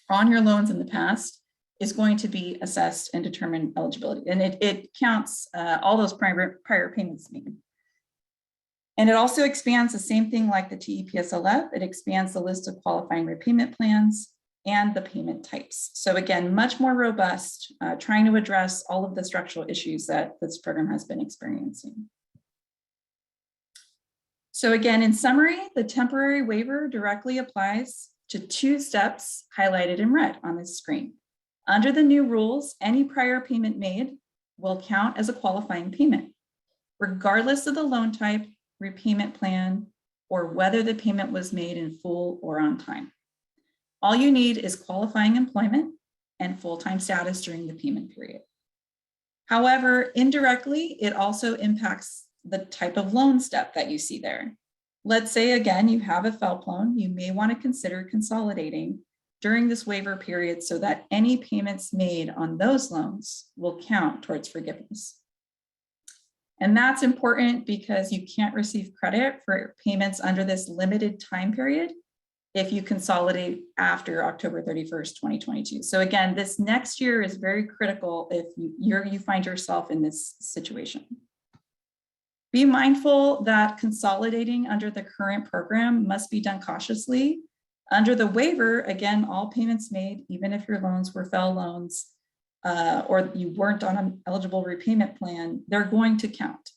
Speaker 5: on your loans in the past is going to be assessed and determine eligibility. And it counts all those prior payments made. And it also expands the same thing like the TEPSLF. It expands the list of qualifying repayment plans and the payment types. So again, much more robust, trying to address all of the structural issues that this program has been experiencing. So again, in summary, the temporary waiver directly applies to two steps highlighted in red on this screen. Under the new rules, any prior payment made will count as a qualifying payment, regardless of the loan type, repayment plan, or whether the payment was made in full or on time. All you need is qualifying employment and full-time status during the payment period. However, indirectly, it also impacts the type of loan step that you see there. Let's say, again, you have a FELP loan, you may want to consider consolidating during this waiver period so that any payments made on those loans will count towards forgiveness. And that's important because you can't receive credit for payments under this limited time period if you consolidate after October 31st, 2022. So again, this next year is very critical if you find yourself in this situation. Be mindful that consolidating under the current program must be done cautiously. Under the waiver, again, all payments made, even if your loans were FEL loans or you weren't on an eligible repayment plan, they're going to count.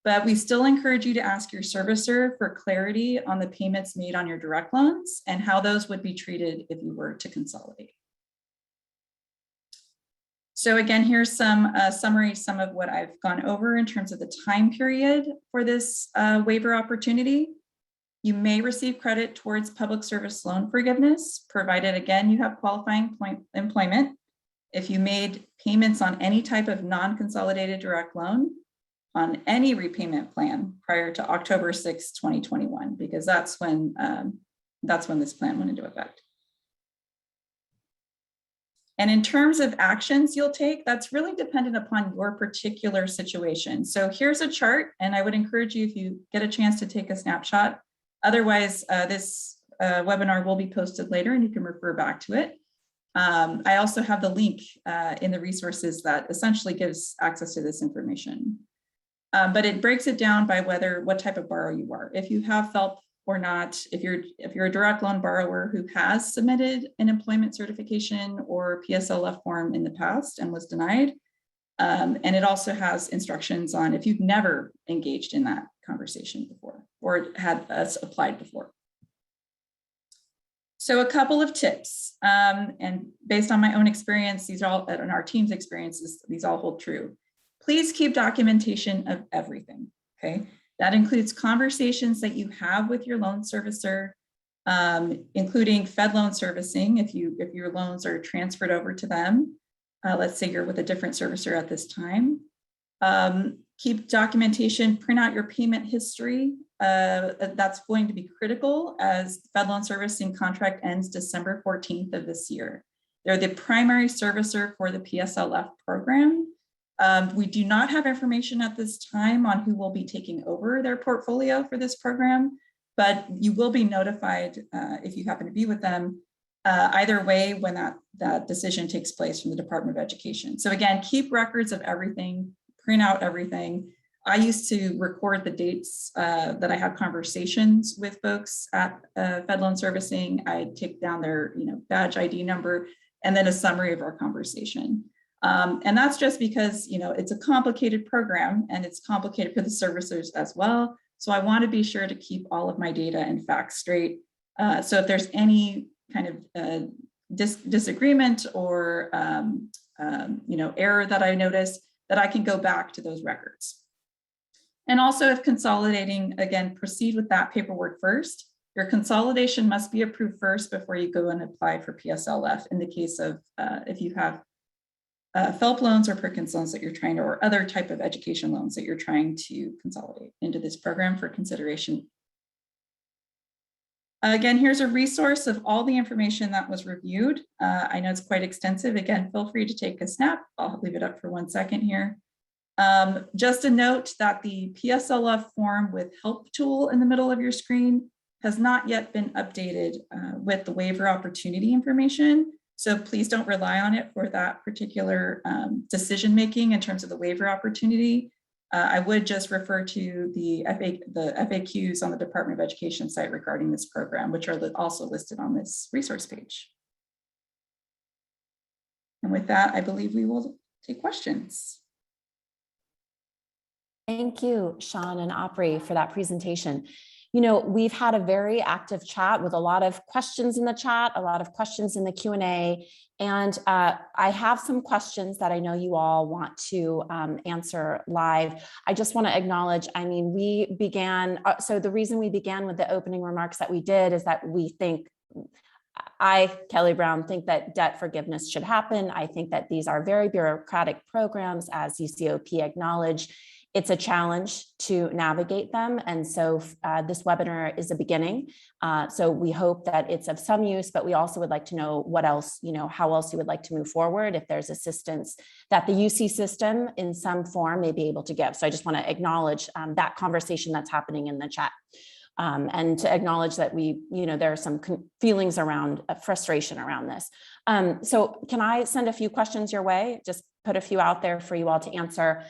Speaker 5: But we still encourage you to ask your servicer for clarity on the payments made on your direct loans and how those would be treated if you were to consolidate. So again, here's some summary, some of what I've gone over in terms of the time period for this waiver opportunity. You may receive credit towards public service loan forgiveness, provided again, you have qualifying employment. If you made payments on any type of non-consolidated direct loan, on any repayment plan prior to October 6, 2021, because that's when this plan went into effect. And in terms of actions you'll take, that's really dependent upon your particular situation. So here's a chart, and I would encourage you, if you get a chance, to take a snapshot. Otherwise, this webinar will be posted later and you can refer back to it. I also have the link in the resources that essentially gives access to this information. But it breaks it down by what type of borrower you are. If you have FELP or not, if you're a direct loan borrower who has submitted an employment certification or PSLF form in the past and was denied. And it also has instructions on if you've never engaged in that conversation before or had us applied before. So a couple of tips, and based on my own experience, these are all, and our team's experiences, these all hold true. Please keep documentation of everything, okay? That includes conversations that you have with your loan servicer, including Fed loan servicing, if your loans are transferred over to them. Let's say you're with a different servicer at this time. Keep documentation, print out your payment history. That's going to be critical as the Fed loan servicing contract ends December 14th of this year. They're the primary servicer for the PSLF program. We do not have information at this time on who will be taking over their portfolio for this program, but you will be notified if you happen to be with them either way when that decision takes place from the Department of Education. So again, keep records of everything, print out everything. I used to record the dates that I had conversations with folks at Fed loan servicing. I take down their badge ID number and then a summary of our conversation. And that's just because it's a complicated program and it's complicated for the servicers as well. So I want to be sure to keep all of my data and facts straight. So if there's any kind of disagreement or error that I notice, that I can go back to those records. And also if consolidating, again, proceed with that paperwork first. Your consolidation must be approved first before you go and apply for PSLF in the case of if you have FELP loans or Perkins loans that you're trying to, or other type of education loans that you're trying to consolidate into this program for consideration. Again, here's a resource of all the information that was reviewed. I know it's quite extensive. Again, feel free to take a snap. I'll leave it up for 1 second here. Just a note that the PSLF form with help tool in the middle of your screen has not yet been updated with the waiver opportunity information. So please don't rely on it for that particular decision-making in terms of the waiver opportunity. I would just refer to the FAQs on the Department of Education site regarding this program, which are also listed on this resource page. And with that, I believe we will take questions.
Speaker 1: Thank you, Shawn and Apri, for that presentation. We've had a very active chat with a lot of questions in the chat, a lot of questions in the Q&A, and I have some questions that I know you all want to answer live. I just want to acknowledge, we began, so the reason we began with the opening remarks that we did is that I, Kelly Brown, think that debt forgiveness should happen. I think that these are very bureaucratic programs, as UCOP acknowledged. It's a challenge to navigate them. And so this webinar is a beginning. So we hope that it's of some use, but we also would like to know what else, how else you would like to move forward if there's assistance that the UC system in some form may be able to give. So I just want to acknowledge that conversation that's happening in the chat. And to acknowledge that there are some feelings around frustration around this. So can I send a few questions your way? Just put a few out there for you all to answer.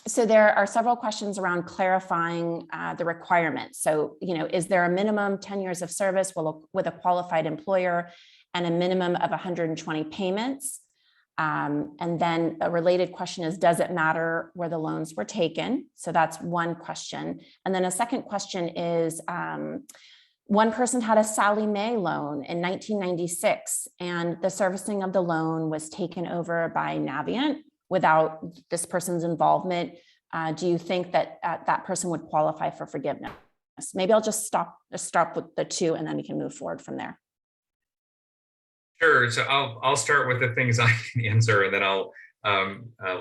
Speaker 1: So there are several questions around clarifying the requirements. So, is there a minimum 10 years of service with a qualified employer and a minimum of 120 payments? And then a related question is, does it matter where the loans were taken? So that's one question. And then a second question is, one person had a Sallie Mae loan in 1996, and the servicing of the loan was taken over by Navient without this person's involvement. Do you think that that person would qualify for forgiveness? Maybe I'll just stop with the two and then we can move forward from there.
Speaker 4: Sure. So I'll start with the things I can answer, and then I'll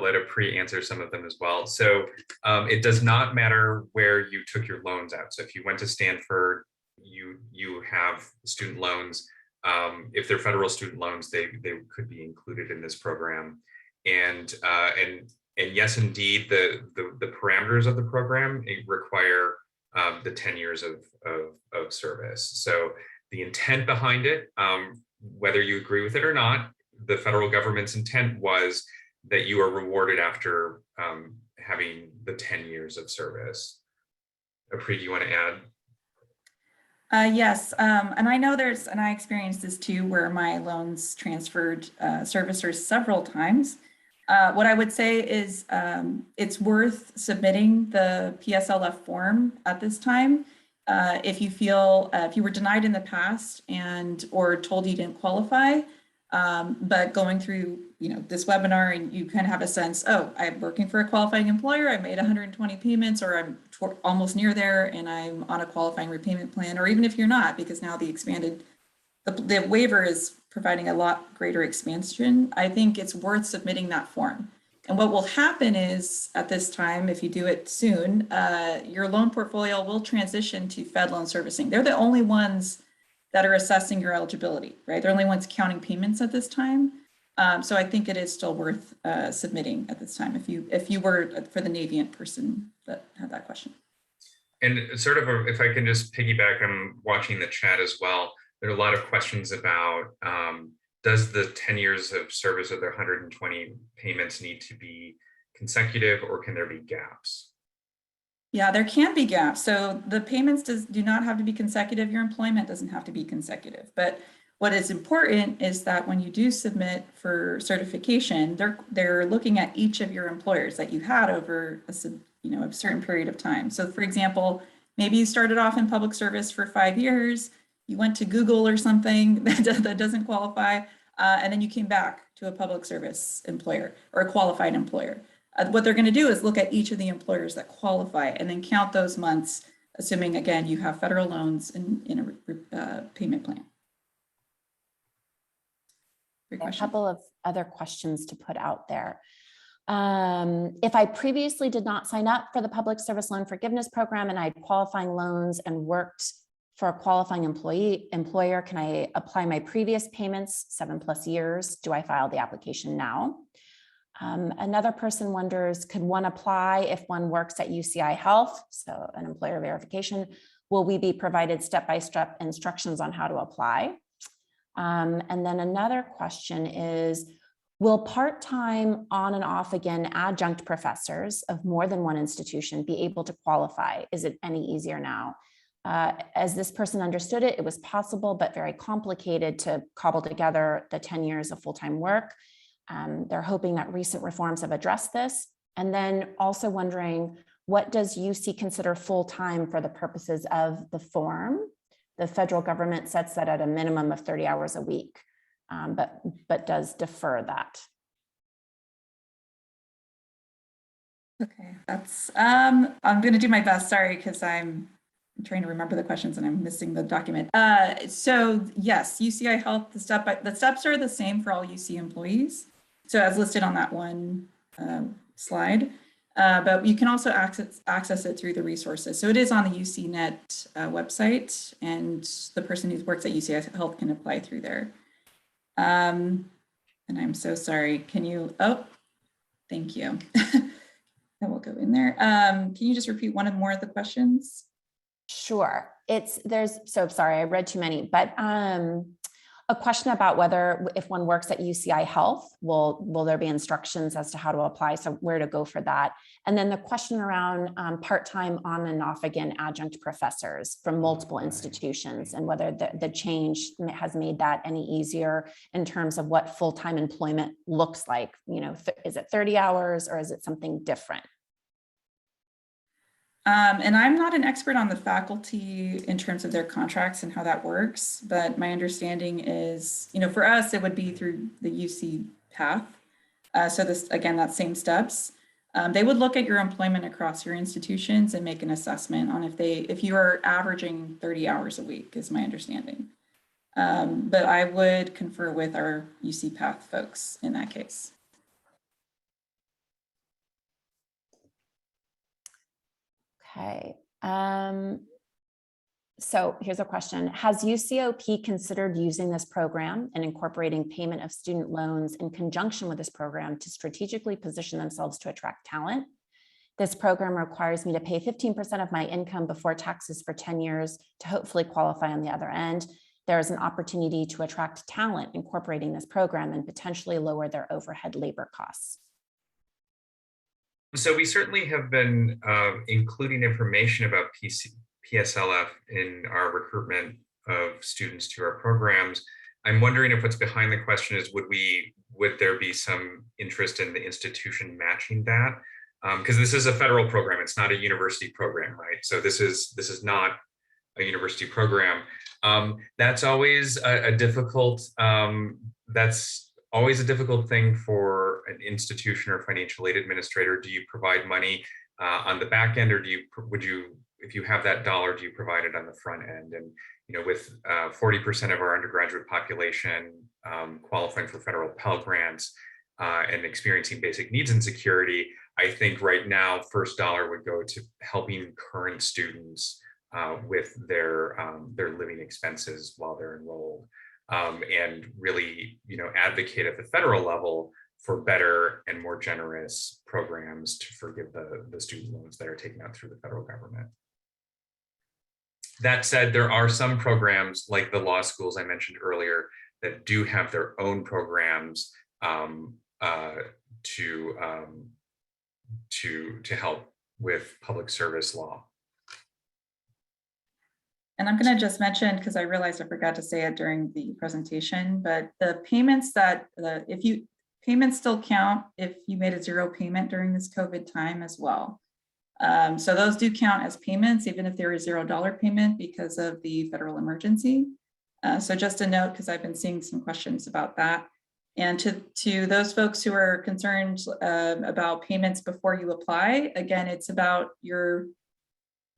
Speaker 4: let Apri answer some of them as well. So it does not matter where you took your loans out. So if you went to Stanford, you have student loans. If they're federal student loans, they could be included in this program. And yes, indeed, the parameters of the program require the 10 years of service. So the intent behind it, whether you agree with it or not, the federal government's intent was that you are rewarded after having the 10 years of service. Apri, do you want to add?
Speaker 5: Yes, and I know and I experienced this too, where my loans transferred servicers several times. What I would say is it's worth submitting the PSLF form at this time. If you feel, if you were denied in the past or told you didn't qualify, but going through, this webinar and you kind of have a sense, oh, I'm working for a qualifying employer, I made 120 payments, or I'm almost near there and I'm on a qualifying repayment plan, or even if you're not, because now the waiver is providing a lot greater expansion, I think it's worth submitting that form. And what will happen is at this time, if you do it soon, your loan portfolio will transition to Fed loan servicing. They're the only ones that are assessing your eligibility, right? They're the only ones counting payments at this time. So I think it is still worth submitting at this time if you were for the Navient person that had that question.
Speaker 4: And sort of, if I can just piggyback, I'm watching the chat as well. There are a lot of questions about, does the 10 years of service of their 120 payments need to be consecutive, or can there be gaps?
Speaker 5: Yeah, there can be gaps. So the payments do not have to be consecutive. Your employment doesn't have to be consecutive. But what is important is that when you do submit for certification, they're looking at each of your employers that you had over a certain period of time. So for example, maybe you started off in public service for 5 years, you went to Google or something that doesn't qualify, and then you came back to a public service employer or a qualified employer. What they're going to do is look at each of the employers that qualify and then count those months, assuming, again, you have federal loans in a payment plan.
Speaker 1: A couple of other questions to put out there. If I previously did not sign up for the Public Service Loan Forgiveness Program and I had qualifying loans and worked for a qualifying employer, can I apply my previous payments 7+ years? Do I file the application now? Another person wonders, could one apply if one works at UCI Health? So an employer verification. Will we be provided step-by-step instructions on how to apply? And then another question is, will part-time on and off again adjunct professors of more than one institution be able to qualify? Is it any easier now? As this person understood it, it was possible, but very complicated to cobble together the 10 years of full-time work. They're hoping that recent reforms have addressed this. And then also wondering, what does UC consider full-time for the purposes of the form? The federal government sets that at a minimum of 30 hours a week, but does defer that.
Speaker 5: Okay, that's, I'm going to do my best, sorry, because I'm trying to remember the questions and I'm missing the document. So yes, UCI Health, the steps are the same for all UC employees. So as listed on that one slide, but you can also access it through the resources. So it is on the UCNet website, and the person who works at UCI Health can apply through there. And I'm so sorry, can you, oh, thank you. I will go in there. Can you just repeat one more of the questions?
Speaker 1: Sure. So sorry, I read too many, but a question about whether if one works at UCI Health, will there be instructions as to how to apply? So where to go for that? And then the question around part-time on and off again adjunct professors from multiple institutions, and whether the change has made that any easier in terms of what full-time employment looks like. Is it 30 hours or is it something different?
Speaker 5: And I'm not an expert on the faculty in terms of their contracts and how that works, but my understanding is, for us, it would be through the UC path. So this, again, that same steps. They would look at your employment across your institutions and make an assessment on if you are averaging 30 hours a week, is my understanding. But I would confer with our UC path folks in that case.
Speaker 1: Okay. So here's a question. Has UCOP considered using this program and incorporating payment of student loans in conjunction with this program to strategically position themselves to attract talent? This program requires me to pay 15% of my income before taxes for 10 years to hopefully qualify on the other end. There is an opportunity to attract talent incorporating this program and potentially lower their overhead labor costs.
Speaker 4: So we certainly have been including information about PSLF in our recruitment of students to our programs. I'm wondering if what's behind the question is, would there be some interest in the institution matching that? Because this is a federal program, it's not a university program, right? So this is not a university program. That's always a difficult, that's always a difficult thing for an institution or financial aid administrator. Do you provide money on the back end, or would you, if you have that dollar, do you provide it on the front end? And with 40% of our undergraduate population qualifying for federal Pell Grants and experiencing basic needs insecurity, I think right now, first dollar would go to helping current students with their living expenses while they're enrolled, and really, advocate at the federal level for better and more generous programs to forgive the student loans that are taken out through the federal government. That said, there are some programs like the law schools I mentioned earlier that do have their own programs to help with public service law.
Speaker 5: And I'm going to just mention, because I realized I forgot to say it during the presentation, but the payments that payments still count if you made a zero payment during this COVID time as well. So those do count as payments, even if they're a $0 payment because of the federal emergency. So just a note, because I've been seeing some questions about that. And to those folks who are concerned about payments before you apply, again, it's about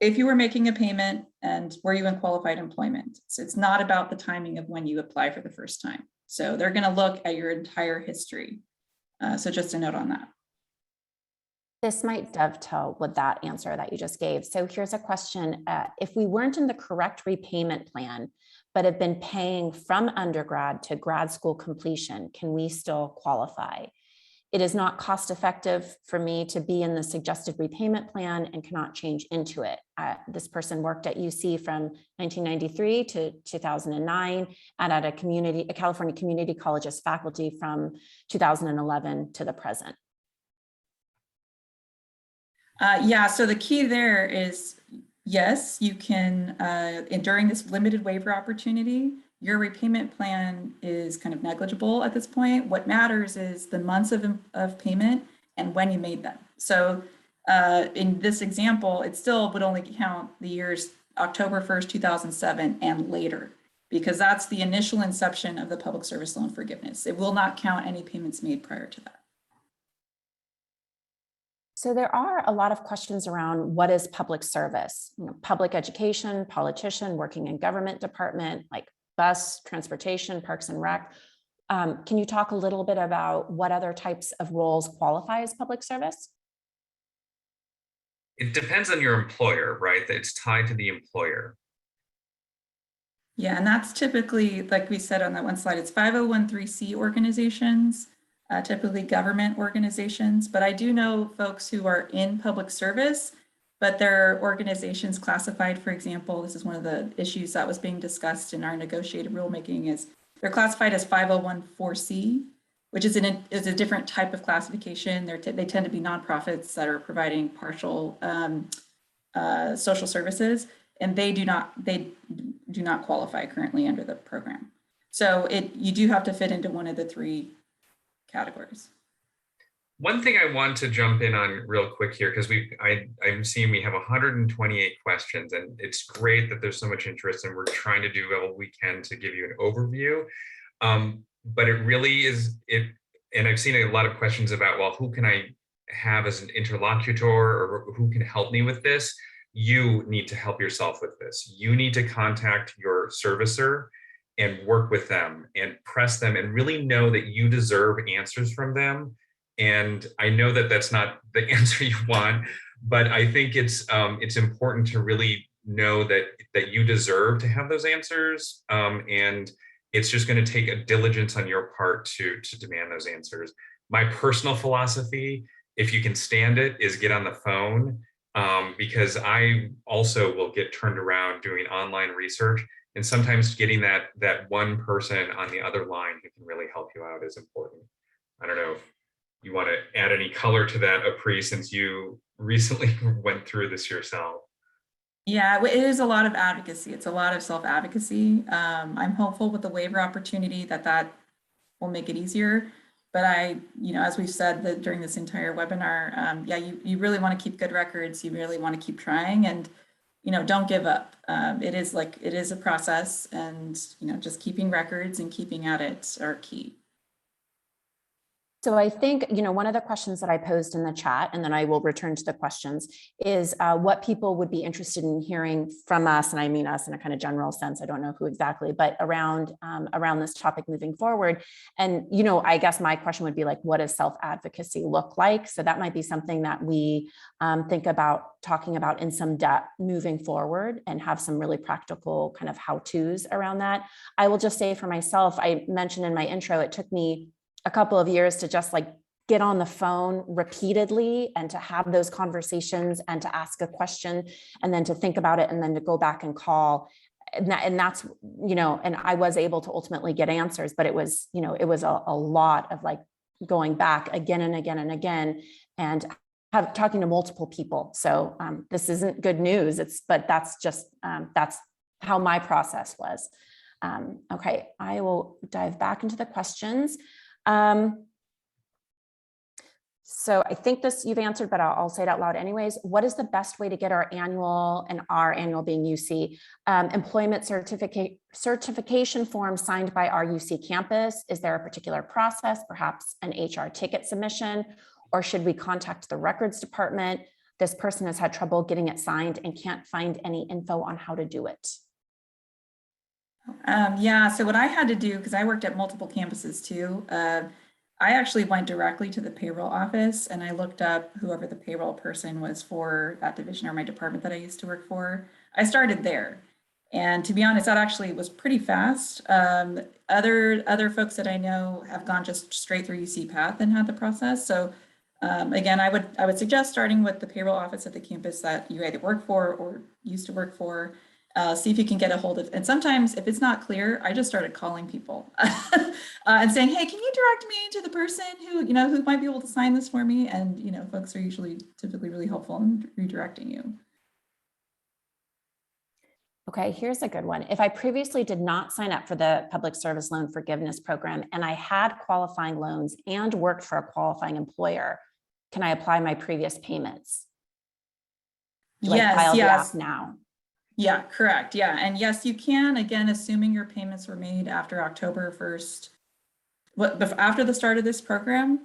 Speaker 5: if you were making a payment and were you in qualified employment. So it's not about the timing of when you apply for the first time. So they're going to look at your entire history. So just a note on that.
Speaker 1: This might dovetail with that answer that you just gave. So here's a question. If we weren't in the correct repayment plan, but have been paying from undergrad to grad school completion, can we still qualify? It is not cost effective for me to be in the suggested repayment plan and cannot change into it. This person worked at UC from 1993 to 2009 and at a California community college as faculty from 2011 to the present.
Speaker 5: Yeah, so the key there is, yes, you can, during this limited waiver opportunity, your repayment plan is kind of negligible at this point. What matters is the months of payment and when you made them. So in this example, it still would only count the years October 1st, 2007 and later, because that's the initial inception of the public service loan forgiveness. It will not count any payments made prior to that.
Speaker 1: So there are a lot of questions around what is public service, public education, politician, working in government department, like bus, transportation, parks and rec. Can you talk a little bit about what other types of roles qualify as public service?
Speaker 4: It depends on your employer, right? It's tied to the employer.
Speaker 5: Yeah, and that's typically, like we said on that one slide, it's 501(c) organizations, typically government organizations, but I do know folks who are in public service, but their organizations classified, for example, this is one of the issues that was being discussed in our negotiated rulemaking, is they're classified as 501(c), which is a different type of classification. They tend to be nonprofits that are providing partial social services, and they do not qualify currently under the program. So you do have to fit into one of the three categories.
Speaker 4: One thing I want to jump in on real quick here, because I'm seeing we have 128 questions, and it's great that there's so much interest, and we're trying to do all we can to give you an overview. But it really is and I've seen a lot of questions about, well, who can I have as an interlocutor, or who can help me with this? You need to help yourself with this. You need to contact your servicer and work with them and press them and really know that you deserve answers from them. And I know that that's not the answer you want, but I think it's important to really know that you deserve to have those answers. And it's just going to take a diligence on your part to demand those answers. My personal philosophy, if you can stand it, is get on the phone, because I also will get turned around doing online research. And sometimes getting that one person on the other line who can really help you out is important. I don't know if you want to add any color to that, Apri, since you recently went through this yourself.
Speaker 5: Yeah, it is a lot of advocacy. It's a lot of self-advocacy. I'm hopeful with the waiver opportunity that will make it easier. But as we've said during this entire webinar, yeah, you really want to keep good records. You really want to keep trying. And don't give up. It is a process, and, just keeping records and keeping at it are key.
Speaker 1: So I think, one of the questions that I posed in the chat, and then I will return to the questions, is what people would be interested in hearing from us, and I mean us in a kind of general sense, I don't know who exactly, but around this topic moving forward. And, I guess my question would be like, what does self-advocacy look like? So that might be something that we think about talking about in some depth moving forward, and have some really practical kind of how-tos around that. I will just say for myself, I mentioned in my intro, it took me a couple of years to just like get on the phone repeatedly and to have those conversations and to ask a question and then to think about it and then to go back and call. And that's, and I was able to ultimately get answers, but it was a lot of like going back again and again and again and talking to multiple people. So this isn't good news. But that's just, that's how my process was. Okay, I will dive back into the questions. So I think this you've answered, but I'll say it out loud anyways. What is the best way to get our annual, and our annual being UC, employment certification form signed by our UC campus? Is there a particular process, perhaps an HR ticket submission, or should we contact the records department? This person has had trouble getting it signed and can't find any info on how to do it.
Speaker 5: Yeah, so what I had to do, because I worked at multiple campuses too, I actually went directly to the payroll office and I looked up whoever the payroll person was for that division or my department that I used to work for. I started there. And to be honest, that actually was pretty fast. Other folks that I know have gone just straight through UC Path and had the process. So again, I would suggest starting with the payroll office at the campus that you either work for or used to work for. See if you can get a hold of, and sometimes if it's not clear, I just started calling people and saying, hey, can you direct me to the person who might be able to sign this for me? And, folks are typically really helpful in redirecting you.
Speaker 1: Okay, here's a good one. If I previously did not sign up for the public service loan forgiveness program and I had qualifying loans and worked for a qualifying employer, can I apply my previous payments? Do I file the app now?
Speaker 5: Yeah, correct. Yeah. And yes, you can, again, assuming your payments were made after October 1st, after the start of this program.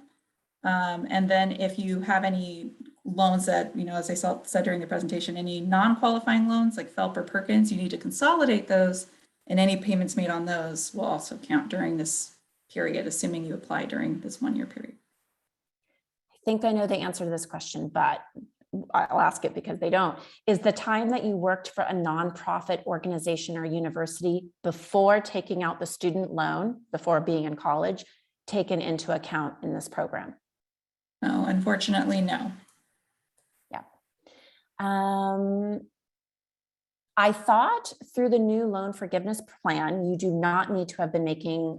Speaker 5: And then if you have any loans that, as I said during the presentation, any non-qualifying loans like FELP or Perkins, you need to consolidate those, and any payments made on those will also count during this period, assuming you apply during this 1-year period.
Speaker 1: I think I know the answer to this question, but I'll ask it because they don't. Is the time that you worked for a nonprofit organization or university before taking out the student loan, before being in college, taken into account in this program?
Speaker 5: No, unfortunately, no.
Speaker 1: Yeah. I thought through the new loan forgiveness plan, you do not need to have been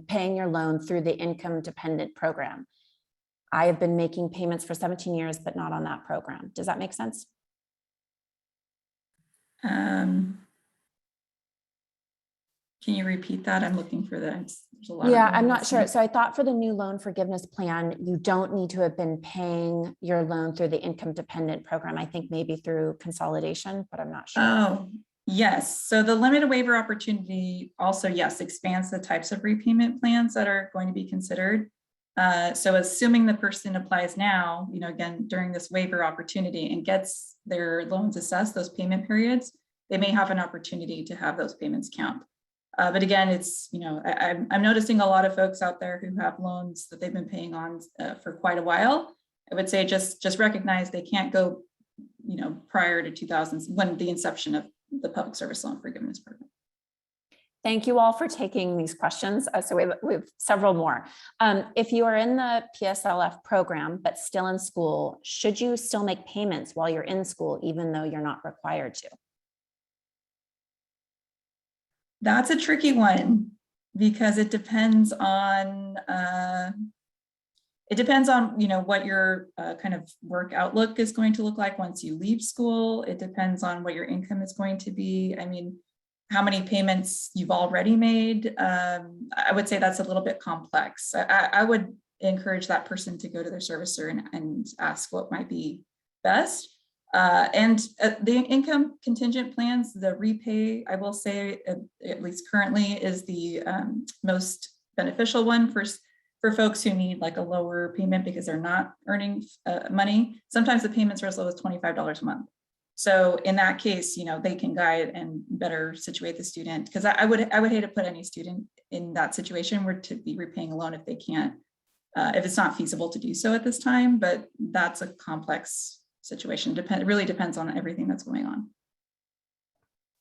Speaker 1: paying your loan through the income dependent program. I have been making payments for 17 years, but not on that program. Does that make sense?
Speaker 5: Can you repeat that? I'm looking for that.
Speaker 1: Yeah, I'm not sure. So I thought for the new loan forgiveness plan, you don't need to have been paying your loan through the income dependent program. I think maybe through consolidation, but I'm not sure.
Speaker 5: Oh, yes. So the limited waiver opportunity also, yes, expands the types of repayment plans that are going to be considered. So assuming the person applies now, again, during this waiver opportunity and gets their loans assessed, those payment periods, they may have an opportunity to have those payments count. But again, it's, I'm noticing a lot of folks out there who have loans that they've been paying on for quite a while. I would say just recognize they can't go, prior to 2000s, when the inception of the public service loan forgiveness program.
Speaker 1: Thank you all for taking these questions. So we have several more. If you are in the PSLF program, but still in school, should you still make payments while you're in school, even though you're not required to?
Speaker 5: That's a tricky one because it depends on, what your kind of work outlook is going to look like once you leave school. It depends on what your income is going to be. I mean, how many payments you've already made. I would say that's a little bit complex. I would encourage that person to go to their servicer and ask what might be best. The income contingent plans, the repay, I will say, at least currently, is the most beneficial one for folks who need like a lower payment because they're not earning money. Sometimes the payments are as low as $25 a month. So in that case, they can guide and better situate the student, because I would hate to put any student in that situation where to be repaying a loan if they can't, if it's not feasible to do so at this time. But that's a complex situation. It really depends on everything that's going on.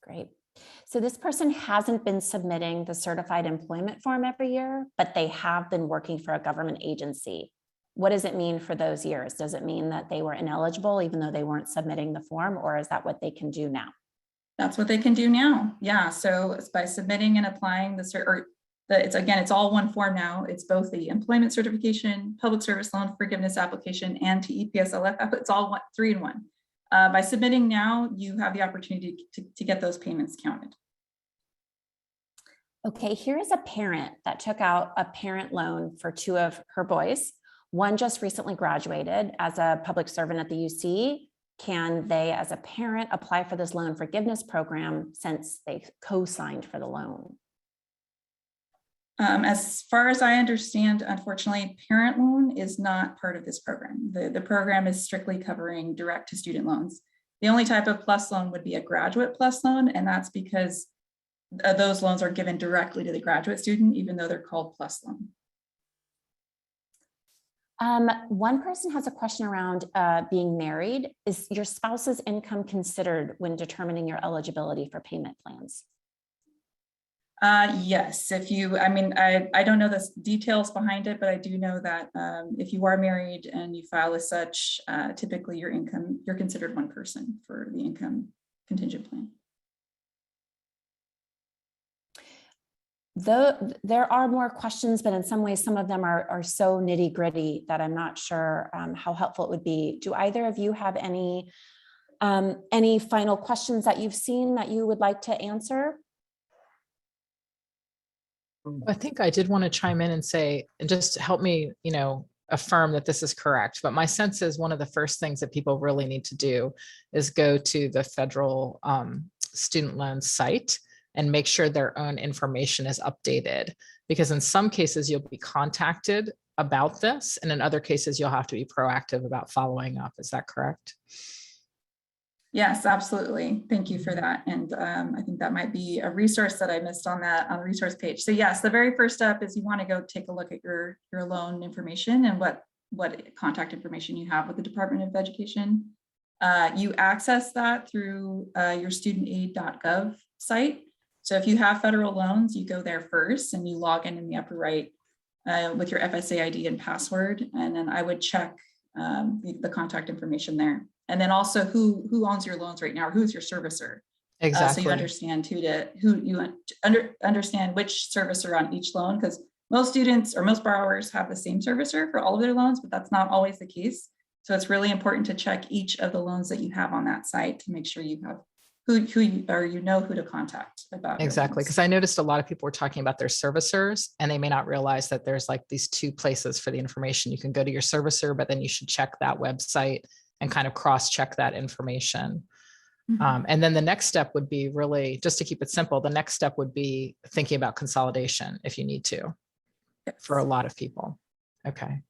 Speaker 1: Great. So this person hasn't been submitting the certified employment form every year, but they have been working for a government agency. What does it mean for those years? Does it mean that they were ineligible even though they weren't submitting the form, or is that what they can do now?
Speaker 5: That's what they can do now. Yeah. So it's by submitting and applying it's all one form now. It's both the employment certification, public service loan forgiveness application, and to PSLFP. It's all three in one. By submitting now, you have the opportunity to get those payments counted.
Speaker 1: Okay, here is a parent that took out a parent loan for two of her boys. One just recently graduated as a public servant at the UC. Can they, as a parent, apply for this loan forgiveness program since they co-signed for the loan?
Speaker 5: As far as I understand, unfortunately, parent loan is not part of this program. The program is strictly covering direct to student loans. The only type of plus loan would be a graduate plus loan, and that's because those loans are given directly to the graduate student, even though they're called plus loan.
Speaker 1: One person has a question around being married. Is your spouse's income considered when determining your eligibility for payment plans?
Speaker 5: Yes, I don't know the details behind it, but I do know that if you are married and you file as such, typically you're considered one person for the income contingent plan.
Speaker 1: There are more questions, but in some ways, some of them are so nitty gritty that I'm not sure how helpful it would be. Do either of you have any final questions that you've seen that you would like to answer?
Speaker 2: I think I did want to chime in and say, and just help me, affirm that this is correct. But my sense is one of the first things that people really need to do is go to the federal student loan site and make sure their own information is updated. Because in some cases, you'll be contacted about this, and in other cases, you'll have to be proactive about following up. Is that correct?
Speaker 5: Yes, absolutely. Thank you for that. And I think that might be a resource that I missed on the resource page. So yes, the very first step is you want to go take a look at your loan information and what contact information you have with the Department of Education. You access that through your studentaid.gov site. So if you have federal loans, you go there first and you log in the upper right with your FSA ID and password. And then I would check the contact information there. And then also who owns your loans right now, or who's your servicer.
Speaker 2: Exactly.
Speaker 5: So you understand understand which servicer on each loan, because most students or most borrowers have the same servicer for all of their loans, but that's not always the case. So it's really important to check each of the loans that you have on that site to make sure you have who to contact about.
Speaker 2: Exactly, because I noticed a lot of people were talking about their servicers, and they may not realize that there's like these two places for the information. You can go to your servicer, but then you should check that website and kind of cross-check that information.
Speaker 5: Mm-hmm.
Speaker 2: And then the next step would be really, just to keep it simple, the next step would be thinking about consolidation if you need to,
Speaker 5: Yes.
Speaker 2: for a lot of people. Okay.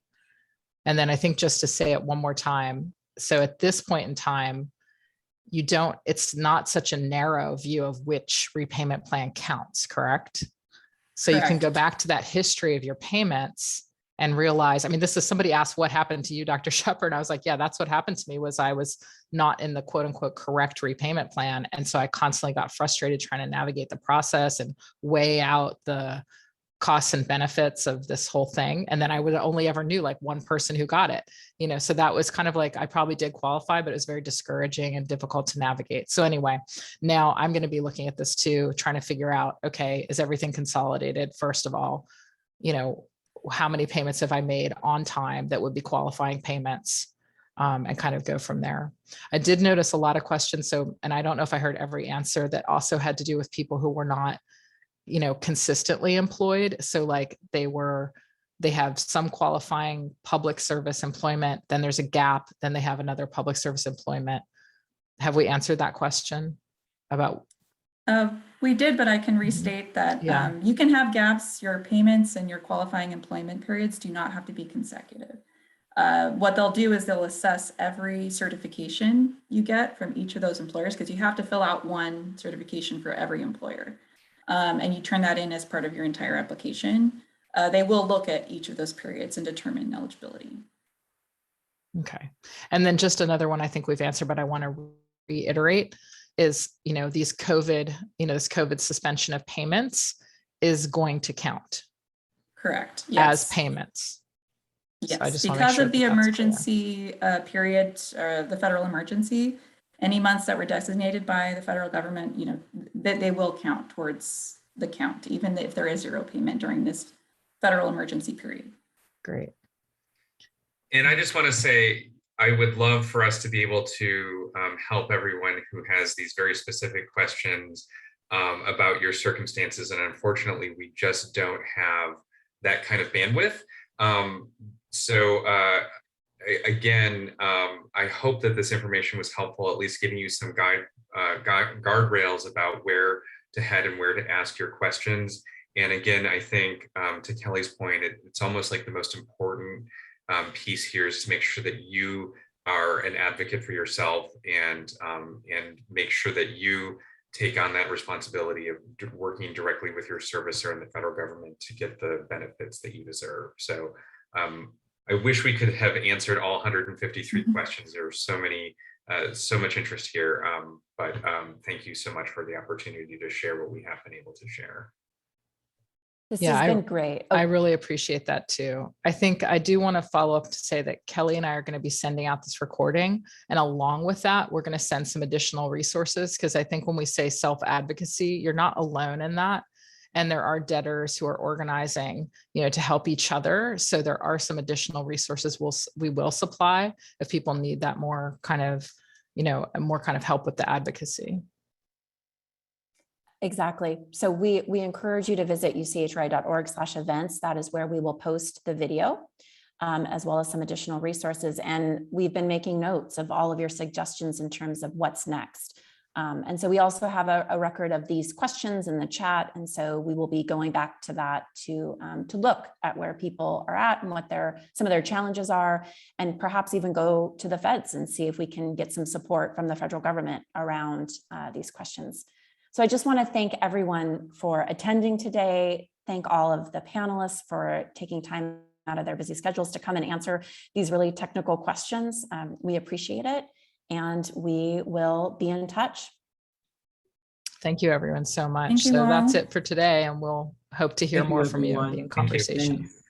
Speaker 2: And then I think just to say it one more time, so at this point in time, it's not such a narrow view of which repayment plan counts, correct? So
Speaker 5: Correct.
Speaker 2: You can go back to that history of your payments and realize, this is, somebody asked what happened to you, Dr. Shepard. I was like, yeah, that's what happened to me, was I was not in the quote unquote correct repayment plan. And so I constantly got frustrated trying to navigate the process and weigh out the costs and benefits of this whole thing. And then I would only ever knew like one person who got it, so that was kind of like, I probably did qualify, but it was very discouraging and difficult to navigate. So anyway, now I'm going to be looking at this too, trying to figure out, okay, is everything consolidated? First of all, how many payments have I made on time that would be qualifying payments, and kind of go from there. I did notice a lot of questions. And I don't know if I heard every answer, that also had to do with people who were not consistently employed. So like they have some qualifying public service employment, then there's a gap, then they have another public service employment. have we answered that question about?
Speaker 5: We did, but I can restate that
Speaker 2: Yeah.
Speaker 5: you can have gaps. Your payments and your qualifying employment periods do not have to be consecutive. What they'll do is they'll assess every certification you get from each of those employers, because you have to fill out one certification for every employer. And you turn that in as part of your entire application. They will look at each of those periods and determine eligibility.
Speaker 2: Okay. And then just another one I think we've answered, but I want to reiterate is, these COVID, this COVID suspension of payments is going to count.
Speaker 5: Correct. Yes.
Speaker 2: As payments.
Speaker 5: Yes,
Speaker 2: So I just wanna make
Speaker 5: because
Speaker 2: sure
Speaker 5: of the
Speaker 2: that that's clear.
Speaker 5: emergency period, the federal emergency, any months that were designated by the federal government, that they will count towards the count, even if there is zero payment during this federal emergency period.
Speaker 2: Great.
Speaker 4: And I just want to say, I would love for us to be able to help everyone who has these very specific questions about your circumstances. And unfortunately, we just don't have that kind of bandwidth. Again, I hope that this information was helpful, at least giving you some guardrails about where to head and where to ask your questions. And again, I think to Kelly's point, it's almost like the most important piece here is to make sure that you are an advocate for yourself and make sure that you take on that responsibility of working directly with your servicer and the federal government to get the benefits that you deserve. So I wish we could have answered all 153 questions. There were so many, so much interest here, but thank you so much for the opportunity to share what we have been able to share.
Speaker 1: This has been great.
Speaker 2: I really appreciate that too. I think I do want to follow up to say that Kelly and I are going to be sending out this recording. And along with that, we're going to send some additional resources, because I think when we say self-advocacy, you're not alone in that. And there are debtors who are organizing, to help each other. So there are some additional resources we will supply if people need that more kind of, more kind of help with the advocacy.
Speaker 1: Exactly. So we encourage you to visit uchri.org/events. That is where we will post the video, as well as some additional resources. And we've been making notes of all of your suggestions in terms of what's next. And so we also have a record of these questions in the chat. And so we will be going back to that to look at where people are at and what some of their challenges are, and perhaps even go to the feds and see if we can get some support from the federal government around these questions. So I just want to thank everyone for attending today. Thank all of the panelists for taking time out of their busy schedules to come and answer these really technical questions. We appreciate it, and we will be in touch.
Speaker 2: Thank you everyone so much.
Speaker 5: Thank you
Speaker 2: So
Speaker 5: all.
Speaker 2: that's it for today, and we'll hope to hear
Speaker 3: Thank you,
Speaker 2: more from you
Speaker 3: everyone.
Speaker 2: in
Speaker 4: Thank you.
Speaker 2: conversation.
Speaker 3: Thanks.